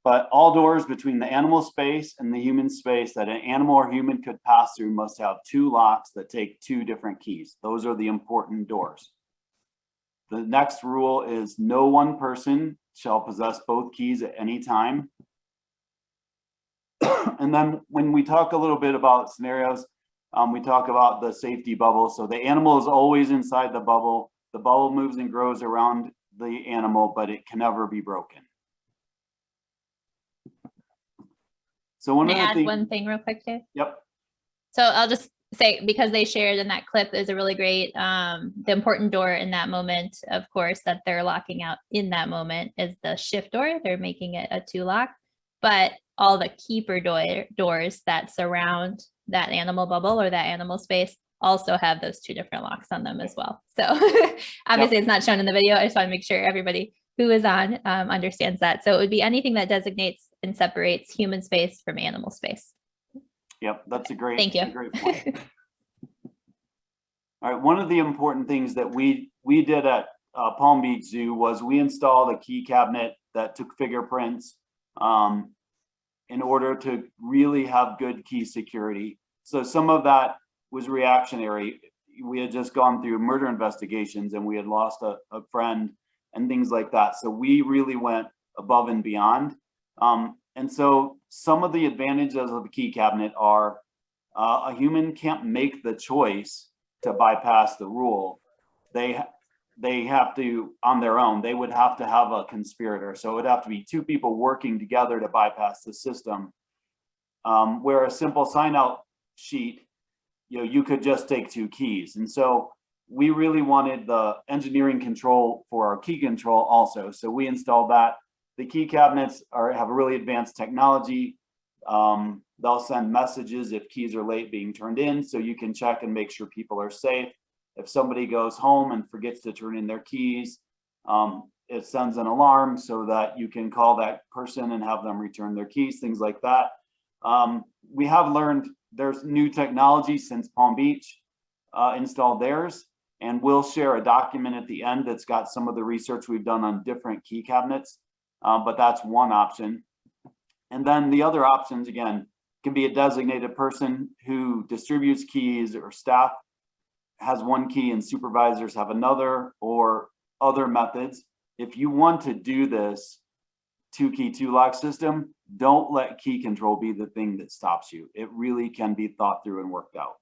but all doors between the animal space and the human space that an animal or human could pass through must have 2 locks that take 2 different keys. Those are the important doors. The next rule is no one person shall possess both keys at any time. And then when we talk a little bit about scenarios, we talk about the safety bubble. So the animal is always inside the bubble. The bubble moves and grows around the animal, but it can never be broken. So Can I add one thing real quick, Dave? Yep. So I'll just say, because they shared in that clip is a really great, the important door in that moment, of course, that they're locking out in that moment is the shift door. They're making it a 2-lock, but all the keeper doors that surround that animal bubble or that animal space also have those 2 different locks on them as well. So obviously It's not shown in the video. I just want to make sure everybody who is on understands that. So it would be anything that designates and separates human space from animal space. Yep, that's a great, Thank you. Great point. All right, one of the important things that we did at Palm Beach Zoo was we installed a key cabinet that took fingerprints in order to really have good key security. So some of that was reactionary. We had just gone through murder investigations and we had lost a friend and things like that. So we really went above and beyond. And so some of the advantages of a key cabinet are a human can't make the choice to bypass the rule. They have to, on their own, they would have to have a conspirator. So it would have to be 2 people working together to bypass the system. Where a simple sign out sheet, you could just take 2 keys. And so we really wanted the engineering control for our key control also. So we installed that. The key cabinets have a really advanced technology. They'll send messages if keys are late being turned in, so you can check and make sure people are safe. If somebody goes home and forgets to turn in their keys, it sends an alarm so that you can call that person and have them return their keys, things like that. We have learned there's new technology since Palm Beach installed theirs, and we'll share a document at the end that's got some of the research we've done on different key cabinets, but that's one option. And then the other options, again, can be a designated person who distributes keys, or staff has one key and supervisors have another, or other methods. If you want to do this 2-key 2-lock system, don't let key control be the thing that stops you. It really can be thought through and worked out.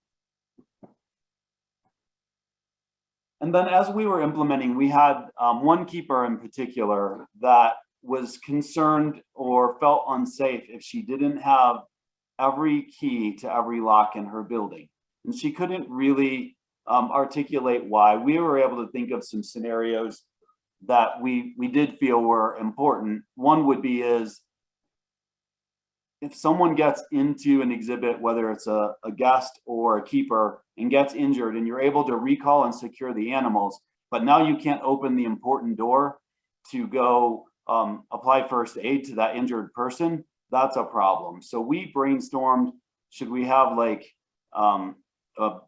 And then as we were implementing, we had one keeper in particular that was concerned or felt unsafe if she didn't have every key to every lock in her building. And she couldn't really articulate why. We were able to think of some scenarios that we did feel were important. One would be is if someone gets into an exhibit, whether it's a guest or a keeper, and gets injured, and you're able to recall and secure the animals, but now you can't open the important door to go apply first aid to that injured person, that's a problem. So we brainstormed, should we have like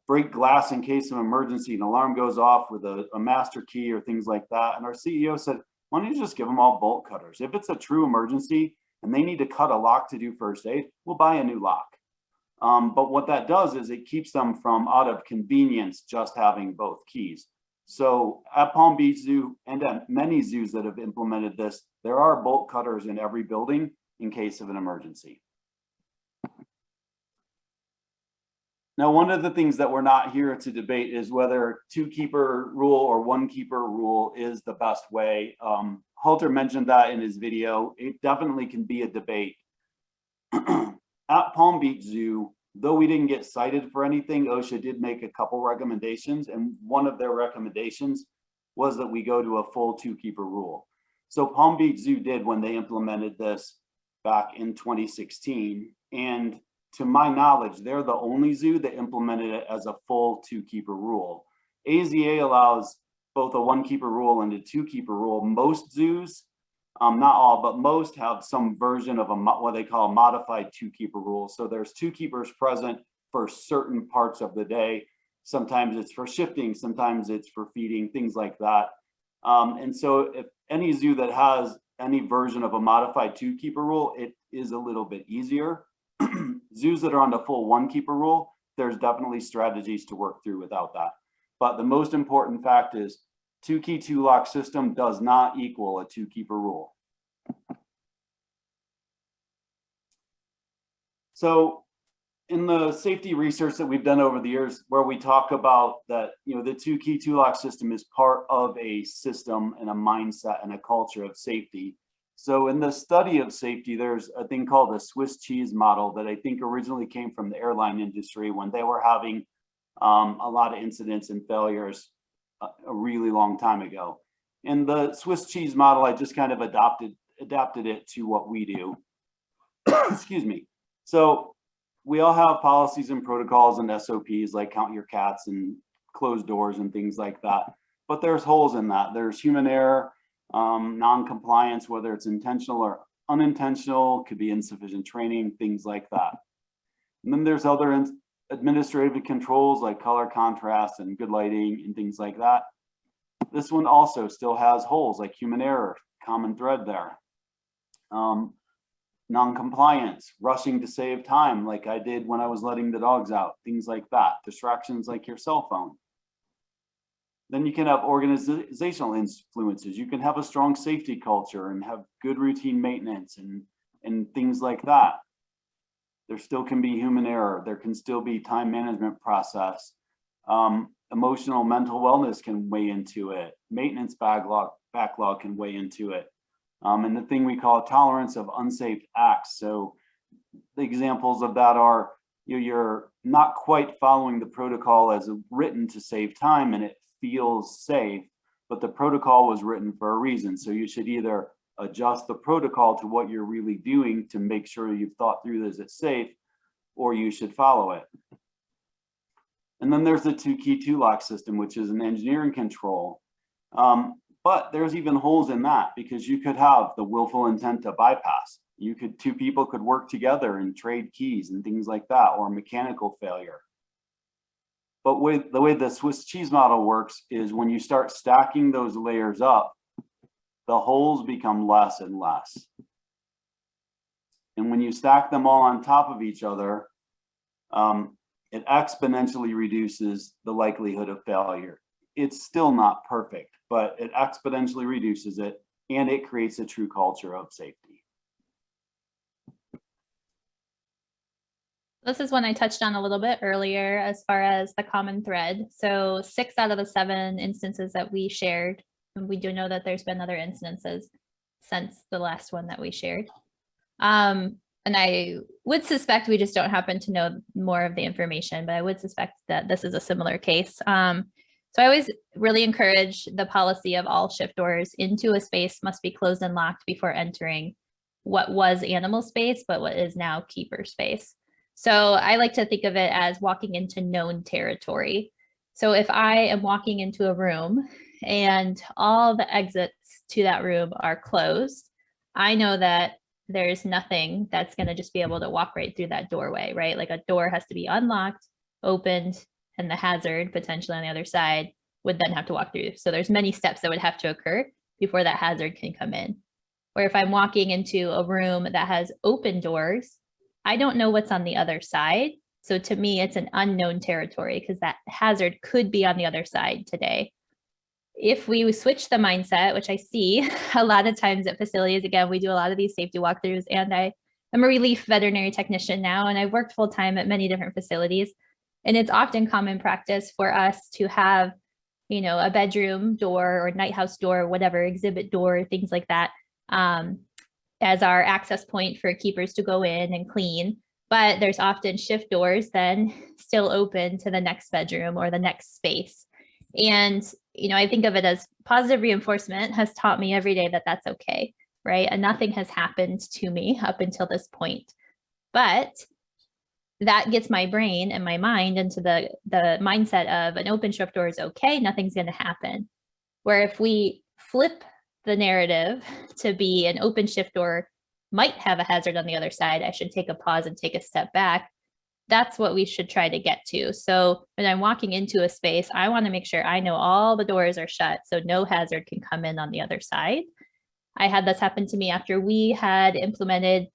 break glass in case of emergency, an alarm goes off with a master key or things like that. And our CEO said, why don't you just give them all bolt cutters? If it's a true emergency and they need to cut a lock to do first aid, we'll buy a new lock. But what that does is it keeps them from, out of convenience, just having both keys. So at Palm Beach Zoo and at many zoos that have implemented this, there are bolt cutters in every building in case of an emergency. Now, one of the things that we're not here to debate is whether 2-keeper rule or 1-keeper rule is the best way. Halter mentioned that in his video. It definitely can be a debate. At Palm Beach Zoo, Though we didn't get cited for anything, OSHA did make a couple recommendations, and one of their recommendations was that we go to a full 2-keeper rule. So Palm Beach Zoo did when they implemented this back in 2016. And to my knowledge, they're the only zoo that implemented it as a full 2-keeper rule. AZA allows both a 1-keeper rule and a 2-keeper rule. Most zoos, not all, but most have some version of what they call a modified 2-keeper rule. So there's 2 keepers present for certain parts of the day. Sometimes it's for shifting, sometimes it's for feeding, things like that. And so if any zoo that has any version of a modified 2-keeper rule, it is a little bit easier. Zoos that are on the full 1-keeper rule, there's definitely strategies to work through without that. But the most important fact is 2-key 2-lock system does not equal a 2-keeper rule. So in the safety research that we've done over the years, where we talk about that, the 2-key 2-lock system is part of a system and a mindset and a culture of safety. So in the study of safety, there's a thing called the Swiss cheese model that I think originally came from the airline industry when they were having a lot of incidents and failures a really long time ago. And the Swiss cheese model, I just kind of adapted it to what we do. Excuse me. So we all have policies and protocols and SOPs like count your cats and close doors and things like that. But there's holes in that. There's human error, non-compliance, whether it's intentional or unintentional, could be insufficient training, things like that. And then there's other administrative controls like color contrast and good lighting and things like that. This one also still has holes like human error, common thread there. Non-compliance, rushing to save time like I did when I was letting the dogs out, things like that. Distractions like your cell phone. Then you can have organizational influences. You can have a strong safety culture and have good routine maintenance and things like that. There still can be human error. There can still be time management process. Emotional, mental wellness can weigh into it. Maintenance backlog can weigh into it. And the thing we call tolerance of unsafe acts. So the examples of that are you're not quite following the protocol as written to save time and it feels safe, but the protocol was written for a reason. So you should either adjust the protocol to what you're really doing to make sure you've thought through this it's safe, or you should follow it. And then there's the 2-key 2-lock system, which is an engineering control. But there's even holes in that because you could have the willful intent to bypass. Two people could work together and trade keys and things like that, or mechanical failure. But the way the Swiss cheese model works is when you start stacking those layers up, the holes become less and less. And when you stack them all on top of each other, it exponentially reduces the likelihood of failure. It's still not perfect, but it exponentially reduces it, and it creates a true culture of safety. This is one I touched on a little bit earlier as far as the common thread. So 6 out of the 7 instances that we shared, and we do know that there's been other instances since the last one that we shared. And I would suspect we just don't happen to know more of the information, but I would suspect that this is a similar case. So I always really encourage the policy of all shift doors into a space must be closed and locked before entering what was animal space, but what is now keeper space. So I like to think of it as walking into known territory. So if I am walking into a room and all the exits to that room are closed, I know that there's nothing that's going to just be able to walk right through that doorway, right? Like a door has to be unlocked, opened, and the hazard potentially on the other side would then have to walk through. So there's many steps that would have to occur before that hazard can come in. Or if I'm walking into a room that has open doors, I don't know what's on the other side. So to me, it's an unknown territory because that hazard could be on the other side today. If we switch the mindset, which I see a lot of times at facilities, again, we do a lot of these safety walkthroughs, and I am a relief veterinary technician now, and I've worked full time at many different facilities. And it's often common practice for us to have, a bedroom door or night house door, whatever, exhibit door, things like that, as our access point for keepers to go in and clean. but there's often shift doors then still open to the next bedroom or the next space. And, you know, I think of it as positive reinforcement has taught me every day that that's okay, right? And nothing has happened to me up until this point. But that gets my brain and my mind into the mindset of an open shift door is okay, nothing's going to happen. Where if we flip the narrative to be an open shift door might have a hazard on the other side, I should take a pause and take a step back. That's what we should try to get to. So when I'm walking into a space, I want to make sure I know all the doors are shut so no hazard can come in on the other side. I had this happen to me after we had implemented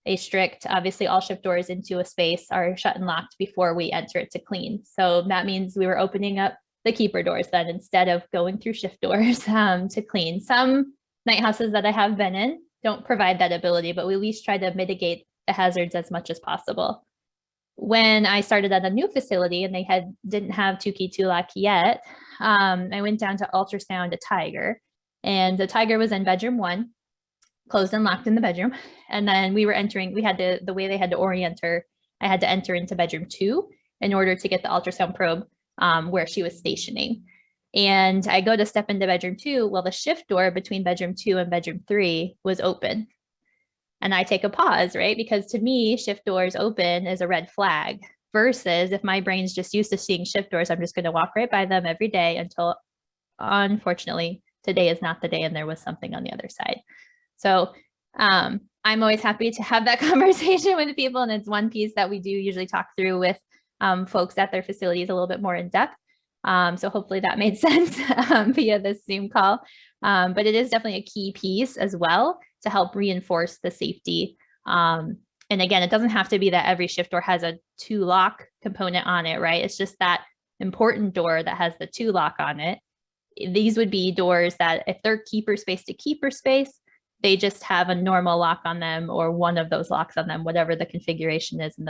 a strict, obviously all shift doors into a space are shut and locked before we enter it to clean. So that means we were opening up the keeper doors then instead of going through shift doors to clean. Some night houses that I have been in don't provide that ability, but we at least try to mitigate the hazards as much as possible. When I started at a new facility and they didn't have 2-key 2-lock yet, I went down to ultrasound a tiger, and the tiger was in bedroom 1, closed and locked in the bedroom. And then we were entering, we had to, the way they had to orient her, I had to enter into bedroom 2 in order to get the ultrasound probe where she was stationing. And I go to step into bedroom 2. Well, the shift door between bedroom 2 and bedroom 3 was open. And I take a pause, right? Because to me, shift doors open is a red flag versus if my brain's just used to seeing shift doors, I'm just going to walk right by them every day until, unfortunately, today is not the day and there was something on the other side. So I'm always happy to have that conversation with people. And it's one piece that we do usually talk through with folks at their facilities a little bit more in depth. So hopefully that made sense via this Zoom call. But it is definitely a key piece as well to help reinforce the safety. And again, it doesn't have to be that every shift door has a 2-lock component on it, right? It's just that important door that has the 2-lock on it. These would be doors that if they're keeper space to keeper space, they just have a normal lock on them or one of those locks on them, whatever the configuration is in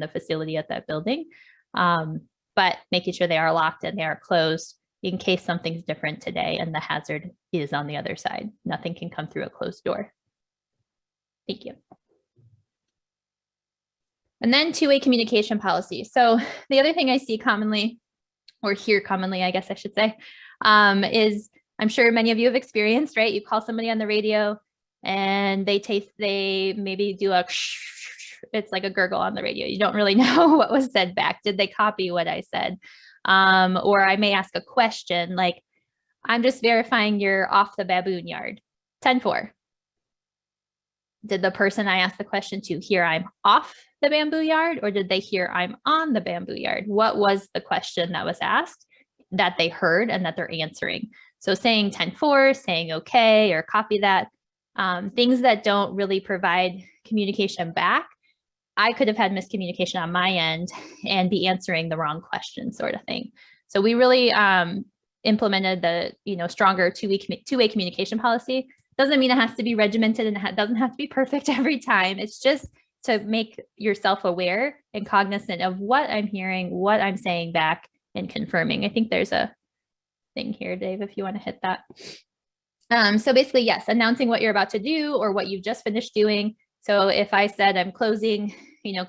the facility at that building. But making sure they are locked and they are closed in case something's different today and the hazard is on the other side. Nothing can come through a closed door. Thank you. And then two-way communication policy. So the other thing I see commonly, or hear commonly, I guess I should say, is I'm sure many of you have experienced, right? You call somebody on the radio and they maybe do a, it's like a gurgle on the radio. You don't really know what was said back. Did they copy what I said? Or I may ask a question like, I'm just verifying you're off the baboon yard. 10-4. Did the person I asked the question to hear I'm off the bamboo yard, or did they hear I'm on the bamboo yard? What was the question that was asked that they heard and that they're answering? So saying 10-4, saying okay, or copy that, things that don't really provide communication back. I could have had miscommunication on my end and be answering the wrong question, sort of thing. So we really implemented the stronger two-way communication policy. Doesn't mean it has to be regimented and it doesn't have to be perfect every time. It's just to make yourself aware and cognizant of what I'm hearing, what I'm saying back, and confirming. I think there's a thing here, Dave, if you want to hit that. So basically, yes, announcing what you're about to do or what you've just finished doing. So if I said I'm closing,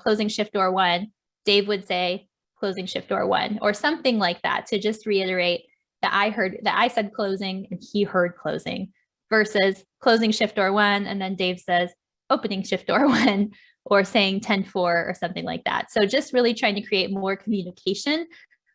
closing shift door 1, Dave would say closing shift door 1 or something like that to just reiterate that I said closing and he heard closing versus closing shift door 1 and then Dave says opening shift door 1 or saying 10-4 or something like that. So just really trying to create more communication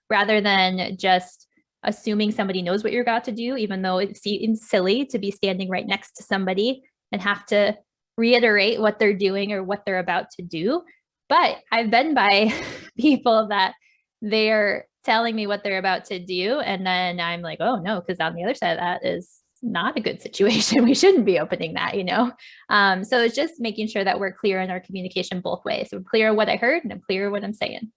rather than just assuming somebody knows what you're about to do, even though it seems silly to be standing right next to somebody and have to reiterate what they're doing or what they're about to do. But I've been by people that they're telling me what they're about to do. And then I'm like, oh no, because on the other side of that is not a good situation. We shouldn't be opening that, So it's just making sure that we're clear in our communication both ways. So I'm clear what I heard and I'm clear what I'm saying.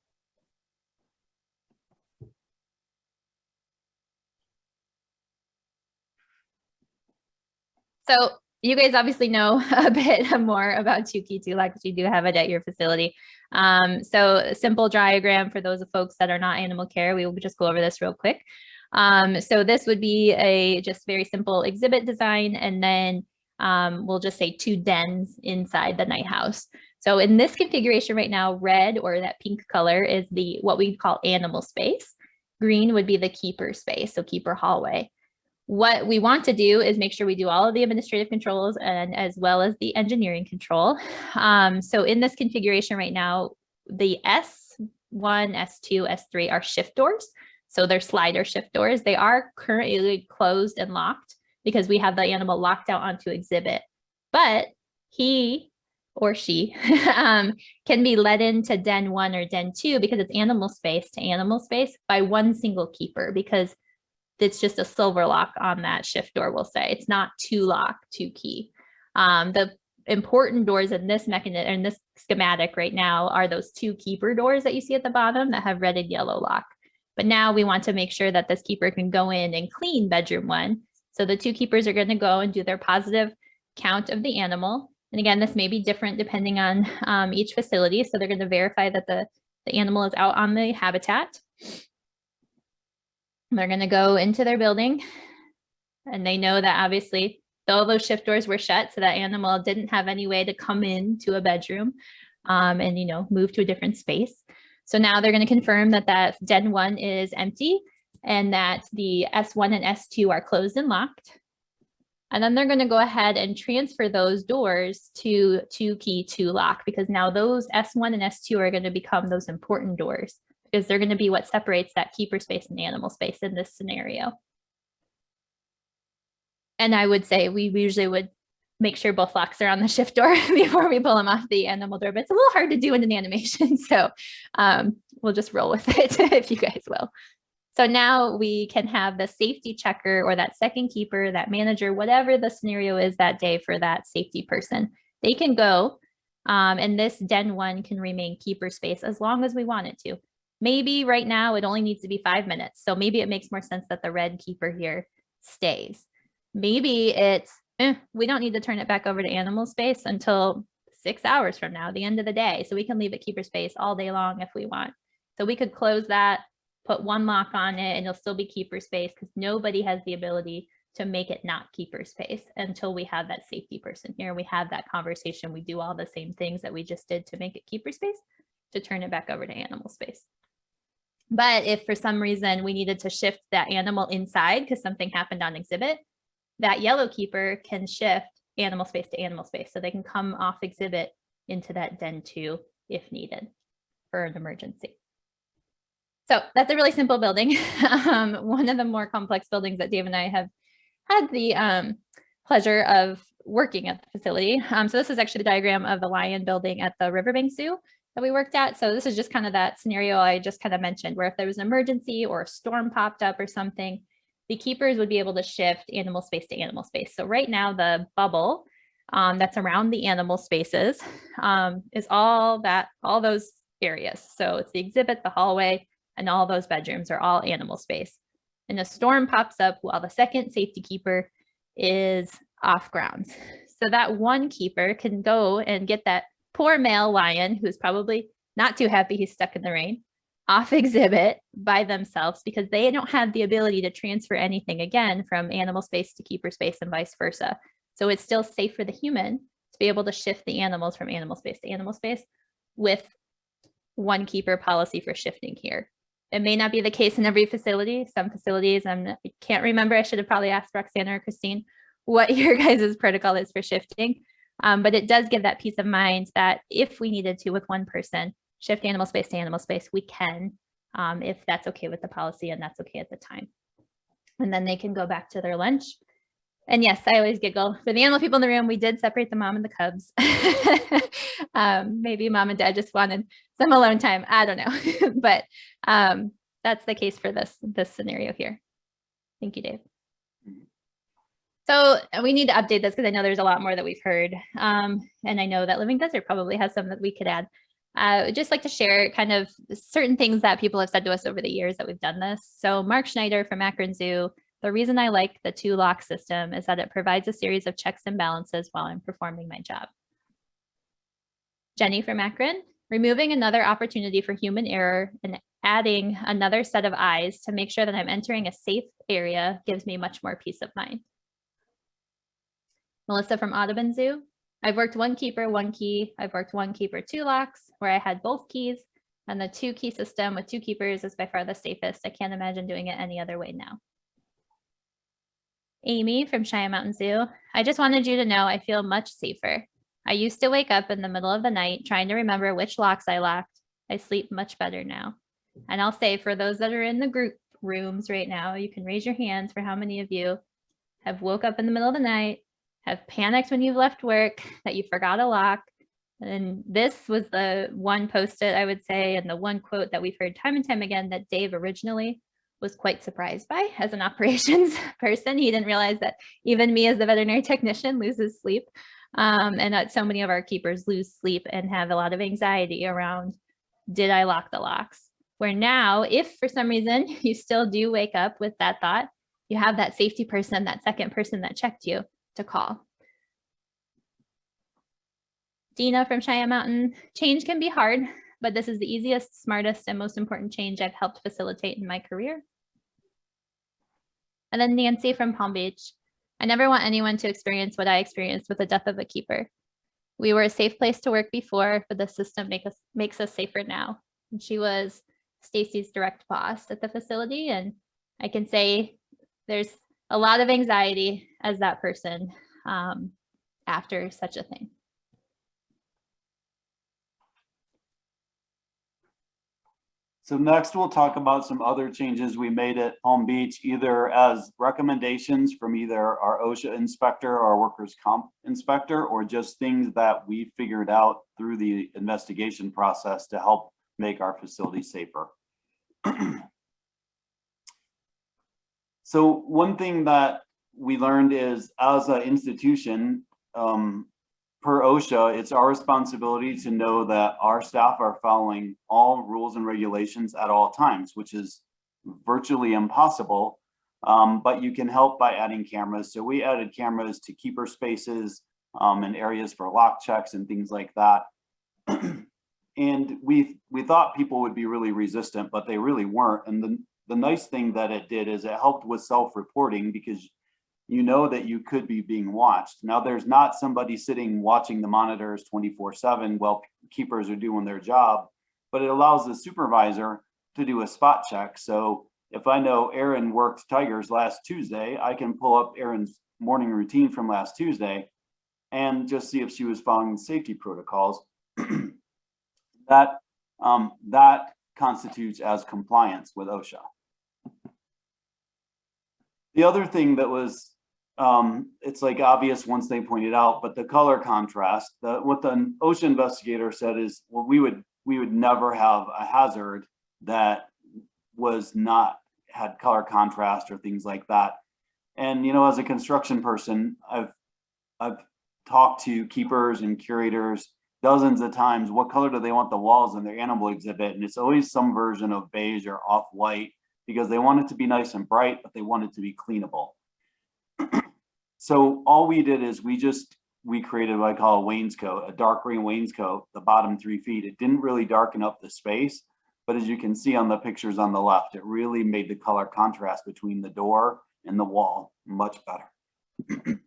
So you guys obviously know a bit more about 2-key 2-lock because you do have it at your facility. So a simple diagram for those of folks that are not animal care, we will just go over this real quick. So this would be a just very simple exhibit design, and then we'll just say 2 dens inside the night house. So in this configuration right now, red or that pink color is the what we call animal space. Green would be the keeper space, so keeper hallway. What we want to do is make sure we do all of the administrative controls and as well as the engineering control. So in this configuration right now, the S1, S2, S3 are shift doors. So they're slider shift doors. They are currently closed and locked because we have the animal locked out onto exhibit, but he or she can be let into den 1 or den 2 because it's animal space to animal space by one single keeper, because it's just a silver lock on that shift door, we'll say. It's not 2 lock, 2 key. The important doors in this mechanism, in this schematic right now, are those 2 keeper doors that you see at the bottom that have red and yellow lock. But now we want to make sure that this keeper can go in and clean bedroom 1. So the 2 keepers are going to go and do their positive count of the animal. And again, this may be different depending on each facility. So they're going to verify that the animal is out on the habitat. They're going to go into their building, and they know that obviously all those shift doors were shut, so that animal didn't have any way to come into a bedroom and, you know, move to a different space. So now they're going to confirm that that den 1 is empty and that the S1 and S2 are closed and locked. And then they're going to go ahead and transfer those doors to 2 key 2 lock, because now those S1 and S2 are going to become those important doors, because they're going to be what separates that keeper space and animal space in this scenario. And I would say we usually would make sure both locks are on the shift door before we pull them off the animal door, but it's a little hard to do in an animation. So we'll just roll with it if you guys will. So now we can have the safety checker or that second keeper, that manager, whatever the scenario is that day for that safety person. They can go and this den 1 can remain keeper space as long as we want it to. Maybe right now it only needs to be 5 minutes. So maybe it makes more sense that the red keeper here stays. Maybe it's, we don't need to turn it back over to animal space until 6 hours from now, the end of the day. So we can leave it keeper space all day long if we want. So we could close that, put 1 lock on it, and it'll still be keeper space, because nobody has the ability to make it not keeper space until we have that safety person here. We have that conversation. We do all the same things that we just did to make it keeper space to turn it back over to animal space. But if for some reason we needed to shift that animal inside because something happened on exhibit, that yellow keeper can shift animal space to animal space. So they can come off exhibit into that den 2 if needed for an emergency. So that's a really simple building. One of the more complex buildings that Dave and I have had the pleasure of working at the facility. So this is actually the diagram of the lion building at the Riverbank Zoo that we worked at. So this is just kind of that scenario I just kind of mentioned, where if there was an emergency or a storm popped up or something, the keepers would be able to shift animal space to animal space. So right now the bubble that's around the animal spaces is all those areas. So it's the exhibit, the hallway, and all those bedrooms are all animal space. And a storm pops up while the second safety keeper is off grounds. So that one keeper can go and get that poor male lion, who's probably not too happy he's stuck in the rain, off exhibit by themselves, because they don't have the ability to transfer anything again from animal space to keeper space and vice versa. So it's still safe for the human to be able to shift the animals from animal space to animal space with one keeper policy for shifting here. It may not be the case in every facility. Some facilities, I can't remember, I should have probably asked Roxana or Christine what your guys' protocol is for shifting. But it does give that peace of mind that if we needed to with one person, shift animal space to animal space, we can, if that's okay with the policy and that's okay at the time. And then they can go back to their lunch. And yes, I always giggle. For the animal people in the room, we did separate the mom and the cubs. Maybe mom and dad just wanted some alone time. I don't know. But that's the case for this scenario here. Thank you, Dave. So we need to update this because I know there's a lot more that we've heard. And I know that Living Desert probably has some that we could add. I'd just like to share kind of certain things that people have said to us over the years that we've done this. So Mark Schneider from Akron Zoo, the reason I like the 2 lock system is that it provides a series of checks and balances while I'm performing my job. Jenny from Akron, removing another opportunity for human error and adding another set of eyes to make sure that I'm entering a safe area gives me much more peace of mind. Melissa from Audubon Zoo, I've worked one keeper, one key. I've worked one keeper, two locks, where I had both keys. And the 2-key system with 2 keepers is by far the safest. I can't imagine doing it any other way now. Amy from Cheyenne Mountain Zoo. I just wanted you to know I feel much safer. I used to wake up in the middle of the night trying to remember which locks I locked. I sleep much better now. And I'll say for those that are in the group rooms right now, you can raise your hands for how many of you have woke up in the middle of the night, have panicked when you've left work that you forgot a lock. And this was the one post-it, I would say, and the one quote that we've heard time and time again that Dave originally was quite surprised by as an operations person. He didn't realize that even me as the veterinary technician loses sleep, and that so many of our keepers lose sleep and have a lot of anxiety around, did I lock the locks? Where now, if for some reason you still do wake up with that thought, you have that safety person, that second person that checked you to call. Dina from Cheyenne Mountain, change can be hard, but this is the easiest, smartest, and most important change I've helped facilitate in my career. And then Nancy from Palm Beach, I never want anyone to experience what I experienced with the death of a keeper. We were a safe place to work before, but the system makes us safer now. And she was Stacy's direct boss at the facility, and I can say there's a lot of anxiety as that person after such a thing. So next we'll talk about some other changes we made at Palm Beach, either as recommendations from either our OSHA inspector or our workers' comp inspector, or just things that we figured out through the investigation process to help make our facility safer. So one thing that we learned is, as an institution, per OSHA, it's our responsibility to know that our staff are following all rules and regulations at all times, which is virtually impossible, but you can help by adding cameras. So we added cameras to keeper spaces and areas for lock checks and things like that. And we thought people would be really resistant, but they really weren't. And the nice thing that it did is it helped with self-reporting, because you know that you could be being watched. Now, there's not somebody sitting watching the monitors 24/7 while keepers are doing their job, but it allows the supervisor to do a spot check. So if I know Erin worked tigers last Tuesday, I can pull up Erin's morning routine from last Tuesday and just see if she was following safety protocols. That constitutes as compliance with OSHA. The other thing that was, it's like obvious once they pointed out, but the color contrast, what the OSHA investigator said is, well, we would never have a hazard that was not had color contrast or things like that. And, you know, as a construction person, I've talked to keepers and curators dozens of times. What color do they want the walls in their animal exhibit? And it's always some version of beige or off-white, because they want it to be nice and bright, but they want it to be cleanable. So all we did is we created what I call a wainscot, a dark green wainscot, the bottom 3 feet. It didn't really darken up the space, but as you can see on the pictures on the left, it really made the color contrast between the door and the wall much better.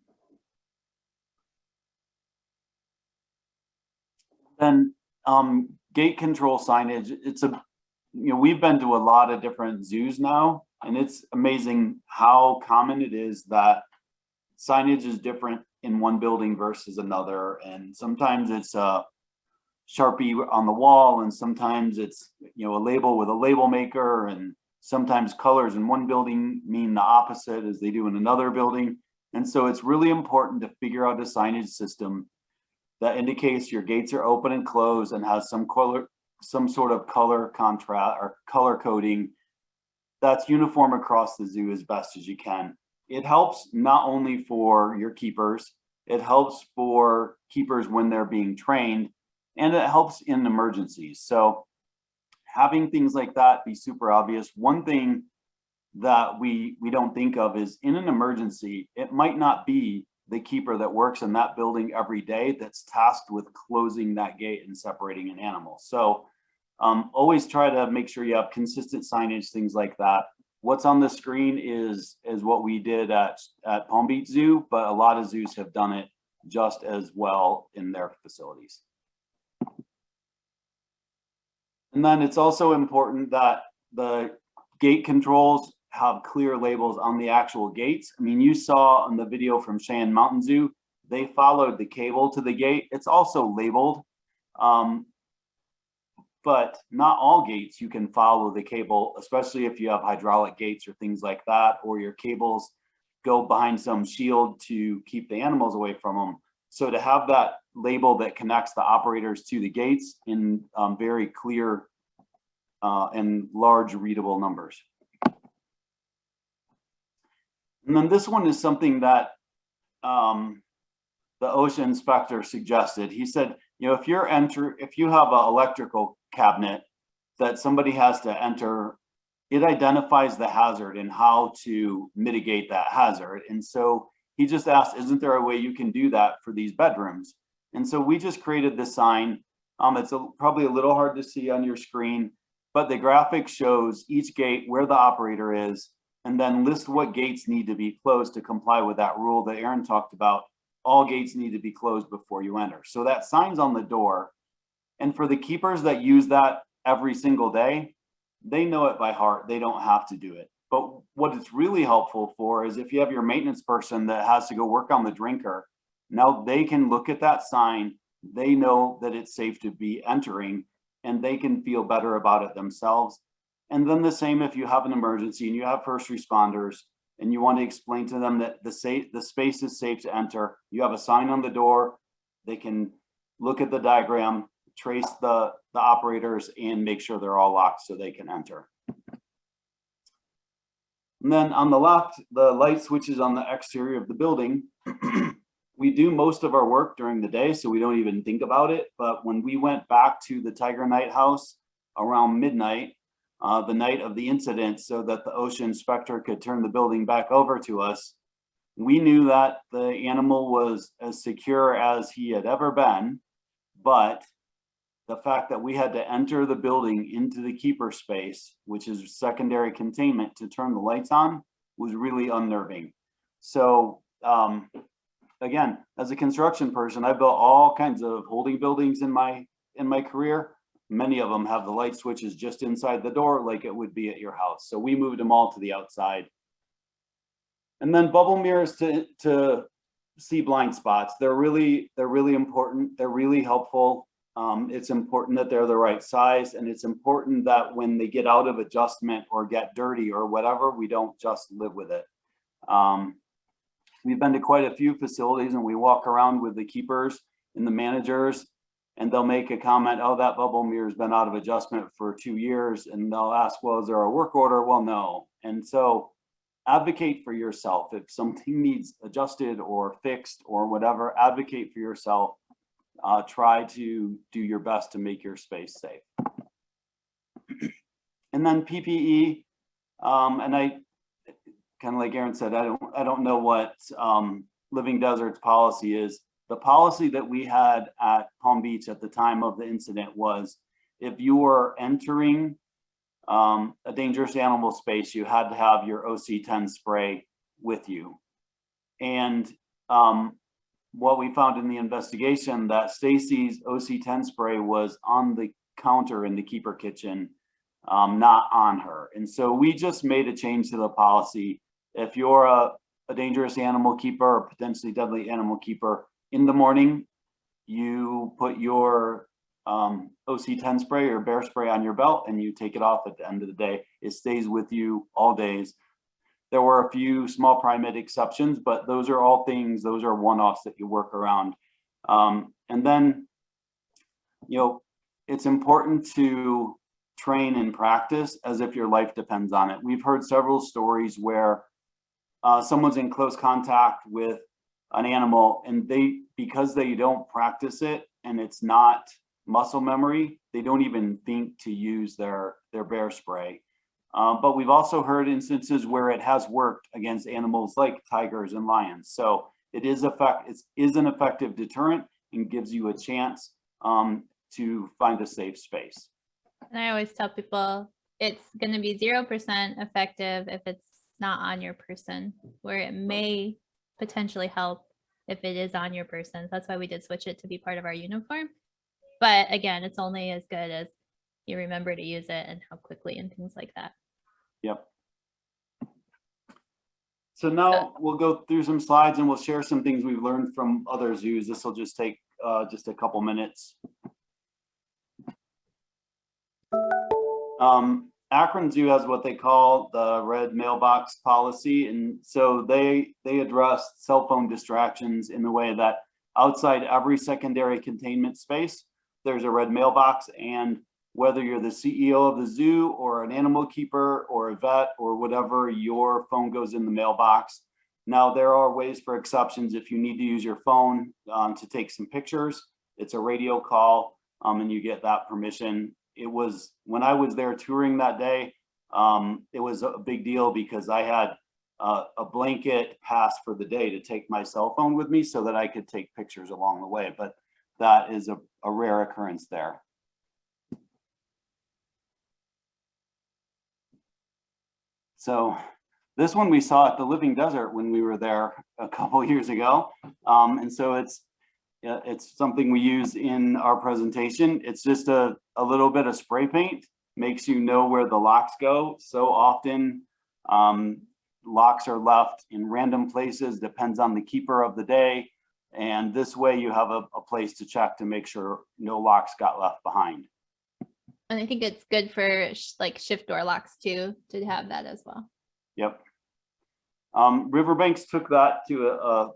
Then gate control signage, we've been to a lot of different zoos now, and it's amazing how common it is that signage is different in one building versus another. And sometimes it's a Sharpie on the wall, and sometimes it's, a label with a label maker, and sometimes colors in one building mean the opposite as they do in another building. And so it's really important to figure out a signage system that indicates your gates are open and closed and has some sort of color contrast or color coding that's uniform across the zoo as best as you can. It helps not only for your keepers, it helps for keepers when they're being trained, and it helps in emergencies. So having things like that be super obvious. One thing that we don't think of is, in an emergency, it might not be the keeper that works in that building every day that's tasked with closing that gate and separating an animal. So always try to make sure you have consistent signage, things like that. What's on the screen is what we did at Palm Beach Zoo, but a lot of zoos have done it just as well in their facilities. And then it's also important that the gate controls have clear labels on the actual gates. I mean, you saw in the video from Cheyenne Mountain Zoo, they followed the cable to the gate. It's also labeled, but not all gates you can follow the cable, especially if you have hydraulic gates or things like that, or your cables go behind some shield to keep the animals away from them. So to have that label that connects the operators to the gates in very clear and large readable numbers. And then this one is something that the OSHA inspector suggested. He said, you know, if you have an electrical cabinet that somebody has to enter, it identifies the hazard and how to mitigate that hazard. And so he just asked, isn't there a way you can do that for these bedrooms? And so we just created this sign. It's probably a little hard to see on your screen, but the graphic shows each gate where the operator is, and then list what gates need to be closed to comply with that rule that Aaron talked about. All gates need to be closed before you enter. So that sign's on the door. And for the keepers that use that every single day, they know it by heart. They don't have to do it. But what it's really helpful for is if you have your maintenance person that has to go work on the drinker, now they can look at that sign. They know that it's safe to be entering, and they can feel better about it themselves. And then the same if you have an emergency and you have first responders and you want to explain to them that the space is safe to enter, you have a sign on the door. They can look at the diagram, trace the operators, and make sure they're all locked so they can enter. And then on the left, the light switches on the exterior of the building. We do most of our work during the day, so we don't even think about it. But when we went back to the Tiger Night House around midnight, the night of the incident, so that the OSHA inspector could turn the building back over to us, we knew that the animal was as secure as he had ever been, but the fact that we had to enter the building into the keeper space, which is secondary containment, to turn the lights on was really unnerving. So again, as a construction person, I built all kinds of holding buildings in my career. Many of them have the light switches just inside the door like it would be at your house. So we moved them all to the outside. And then bubble mirrors to see blind spots. They're really important. They're really helpful. It's important that they're the right size, and it's important that when they get out of adjustment or get dirty or whatever, we don't just live with it. We've been to quite a few facilities, and we walk around with the keepers and the managers, and they'll make a comment, oh, that bubble mirror's been out of adjustment for 2 years. And they'll ask, well, is there a work order? Well, no. And so advocate for yourself. If something needs adjusted or fixed or whatever, advocate for yourself. Try to do your best to make your space safe. And then PPE, and I kind of like Aaron said, I don't know what Living Desert's policy is. The policy that we had at Palm Beach at the time of the incident was if you were entering a dangerous animal space, you had to have your OC10 spray with you. And what we found in the investigation, that Stacy's OC10 spray was on the counter in the keeper kitchen, not on her. And so we just made a change to the policy. If you're a dangerous animal keeper or potentially deadly animal keeper, in the morning, you put your OC10 spray or bear spray on your belt and you take it off at the end of the day. It stays with you all days. There were a few small primate exceptions, but those are all things, those are one-offs that you work around. And then, you know, it's important to train and practice as if your life depends on it. We've heard several stories where someone's in close contact with an animal and because they don't practice it and it's not muscle memory, they don't even think to use their bear spray. But we've also heard instances where it has worked against animals like tigers and lions. So it is an effective deterrent and gives you a chance to find a safe space. And I always tell people it's going to be 0% effective if it's not on your person, where it may potentially help if it is on your person. That's why we did switch it to be part of our uniform. But again, it's only as good as you remember to use it and how quickly and things like that. Yep. So now we'll go through some slides and we'll share some things we've learned from other zoos. This will just take just a couple minutes. Akron Zoo has what they call the red mailbox policy. And so they address cell phone distractions in the way that outside every secondary containment space, there's a red mailbox. And whether you're the CEO of the zoo or an animal keeper or a vet or whatever, your phone goes in the mailbox. Now, there are ways for exceptions if you need to use your phone to take some pictures. It's a radio call and you get that permission. It was, when I was there touring that day, it was a big deal because I had a blanket pass for the day to take my cell phone with me so that I could take pictures along the way. But that is a rare occurrence there. So this one we saw at the Living Desert when we were there a couple years ago. And so it's something we use in our presentation. It's just a little bit of spray paint, makes you know where the locks go. So often locks are left in random places, depends on the keeper of the day. And this way you have a place to check to make sure no locks got left behind. And I think it's good for like shift door locks too, to have that as well. Yep. Riverbanks took that to a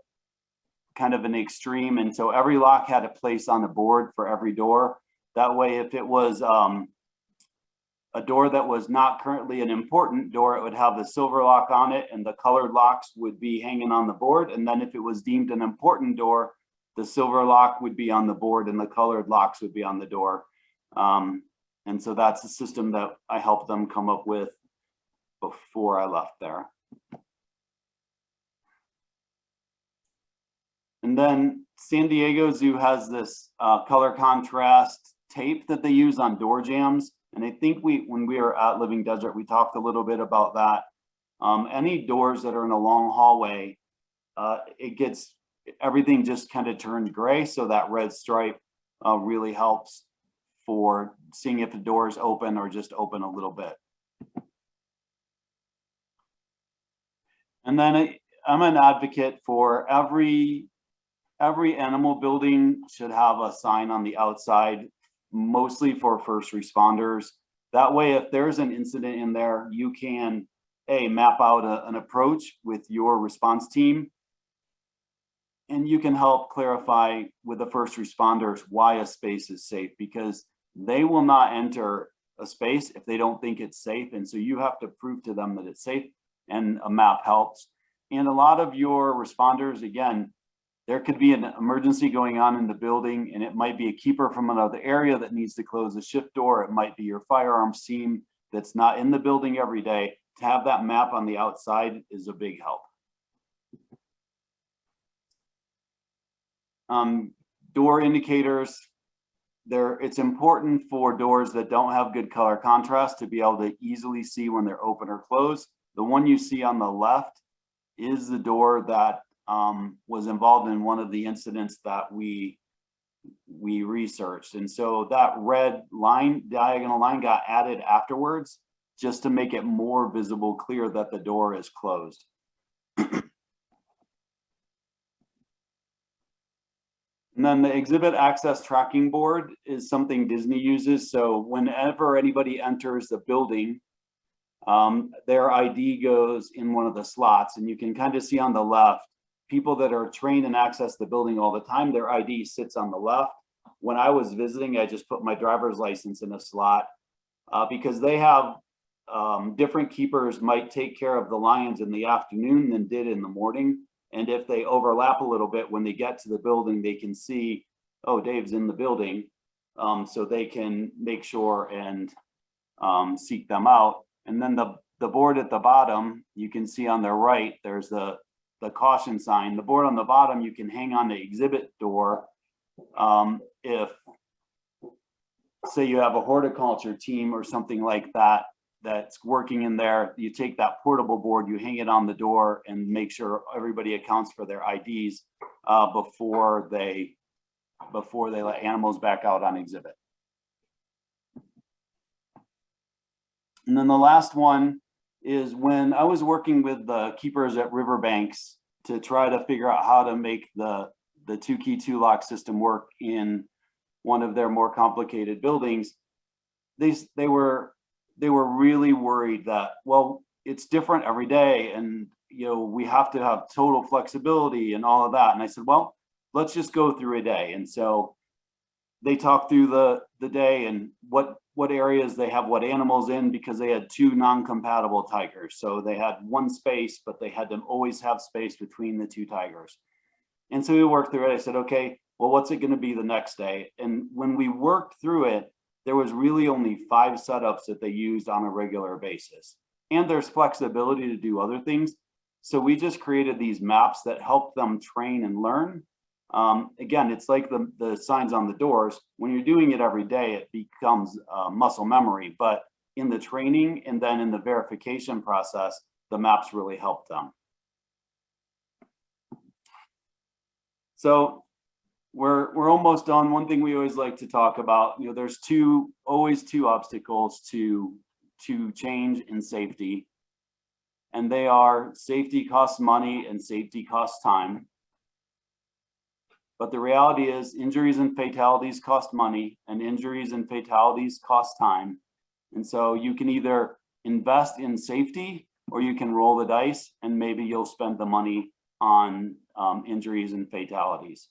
kind of an extreme. And so every lock had a place on the board for every door. That way, if it was a door that was not currently an important door, it would have the silver lock on it and the colored locks would be hanging on the board. And then if it was deemed an important door, the silver lock would be on the board and the colored locks would be on the door. And so that's the system that I helped them come up with before I left there. And then San Diego Zoo has this color contrast tape that they use on door jambs. And I think when we were at Living Desert, we talked a little bit about that. Any doors that are in a long hallway, everything just kind of turns gray. So that red stripe really helps for seeing if the door is open or just open a little bit. And then I'm an advocate for every animal building should have a sign on the outside, mostly for first responders. That way, if there's an incident in there, you can map out an approach with your response team. And you can help clarify with the first responders why a space is safe, because they will not enter a space if they don't think it's safe. And so you have to prove to them that it's safe, and a map helps. And a lot of your responders, again, there could be an emergency going on in the building, and it might be a keeper from another area that needs to close a shift door. It might be your firearms team that's not in the building every day. To have that map on the outside is a big help. Door indicators. It's important for doors that don't have good color contrast to be able to easily see when they're open or closed. The one you see on the left is the door that was involved in one of the incidents that we researched. And so that red line, diagonal line, got added afterwards just to make it more visible, clear that the door is closed. And then the exhibit access tracking board is something Disney uses. So whenever anybody enters the building, their ID goes in one of the slots, and you can kind of see on the left, people that are trained and access the building all the time, their ID sits on the left. When I was visiting, I just put my driver's license in a slot because they have different keepers might take care of the lions in the afternoon than did in the morning. And if they overlap a little bit, when they get to the building, they can see, oh, Dave's in the building. So they can make sure and seek them out. And then the board at the bottom, you can see on the right, there's the caution sign. The board on the bottom, you can hang on the exhibit door. If, say you have a horticulture team or something like that, that's working in there, you take that portable board, you hang it on the door and make sure everybody accounts for their IDs. before they let animals back out on exhibit. And then the last one is when I was working with the keepers at Riverbanks to try to figure out how to make the 2-key 2-lock system work in one of their more complicated buildings. They were really worried that, well, it's different every day, and we have to have total flexibility and all of that. And I said, well, let's just go through a day. And so they talked through the day and what areas they have what animals in, because they had 2 non-compatible tigers. So they had one space, but they had to always have space between the 2 tigers. And so we worked through it. I said, okay, well, what's it going to be the next day? And when we worked through it, there was really only 5 setups that they used on a regular basis. And there's flexibility to do other things. So we just created these maps that help them train and learn. Again, it's like the signs on the doors. When you're doing it every day, it becomes muscle memory. But in the training and then in the verification process, the maps really help them. So we're almost done. One thing we always like to talk about, there's always two obstacles to change in safety. And they are safety costs money and safety costs time. But the reality is injuries and fatalities cost money, and injuries and fatalities cost time. And so you can either invest in safety or you can roll the dice and maybe you'll spend the money on injuries and fatalities.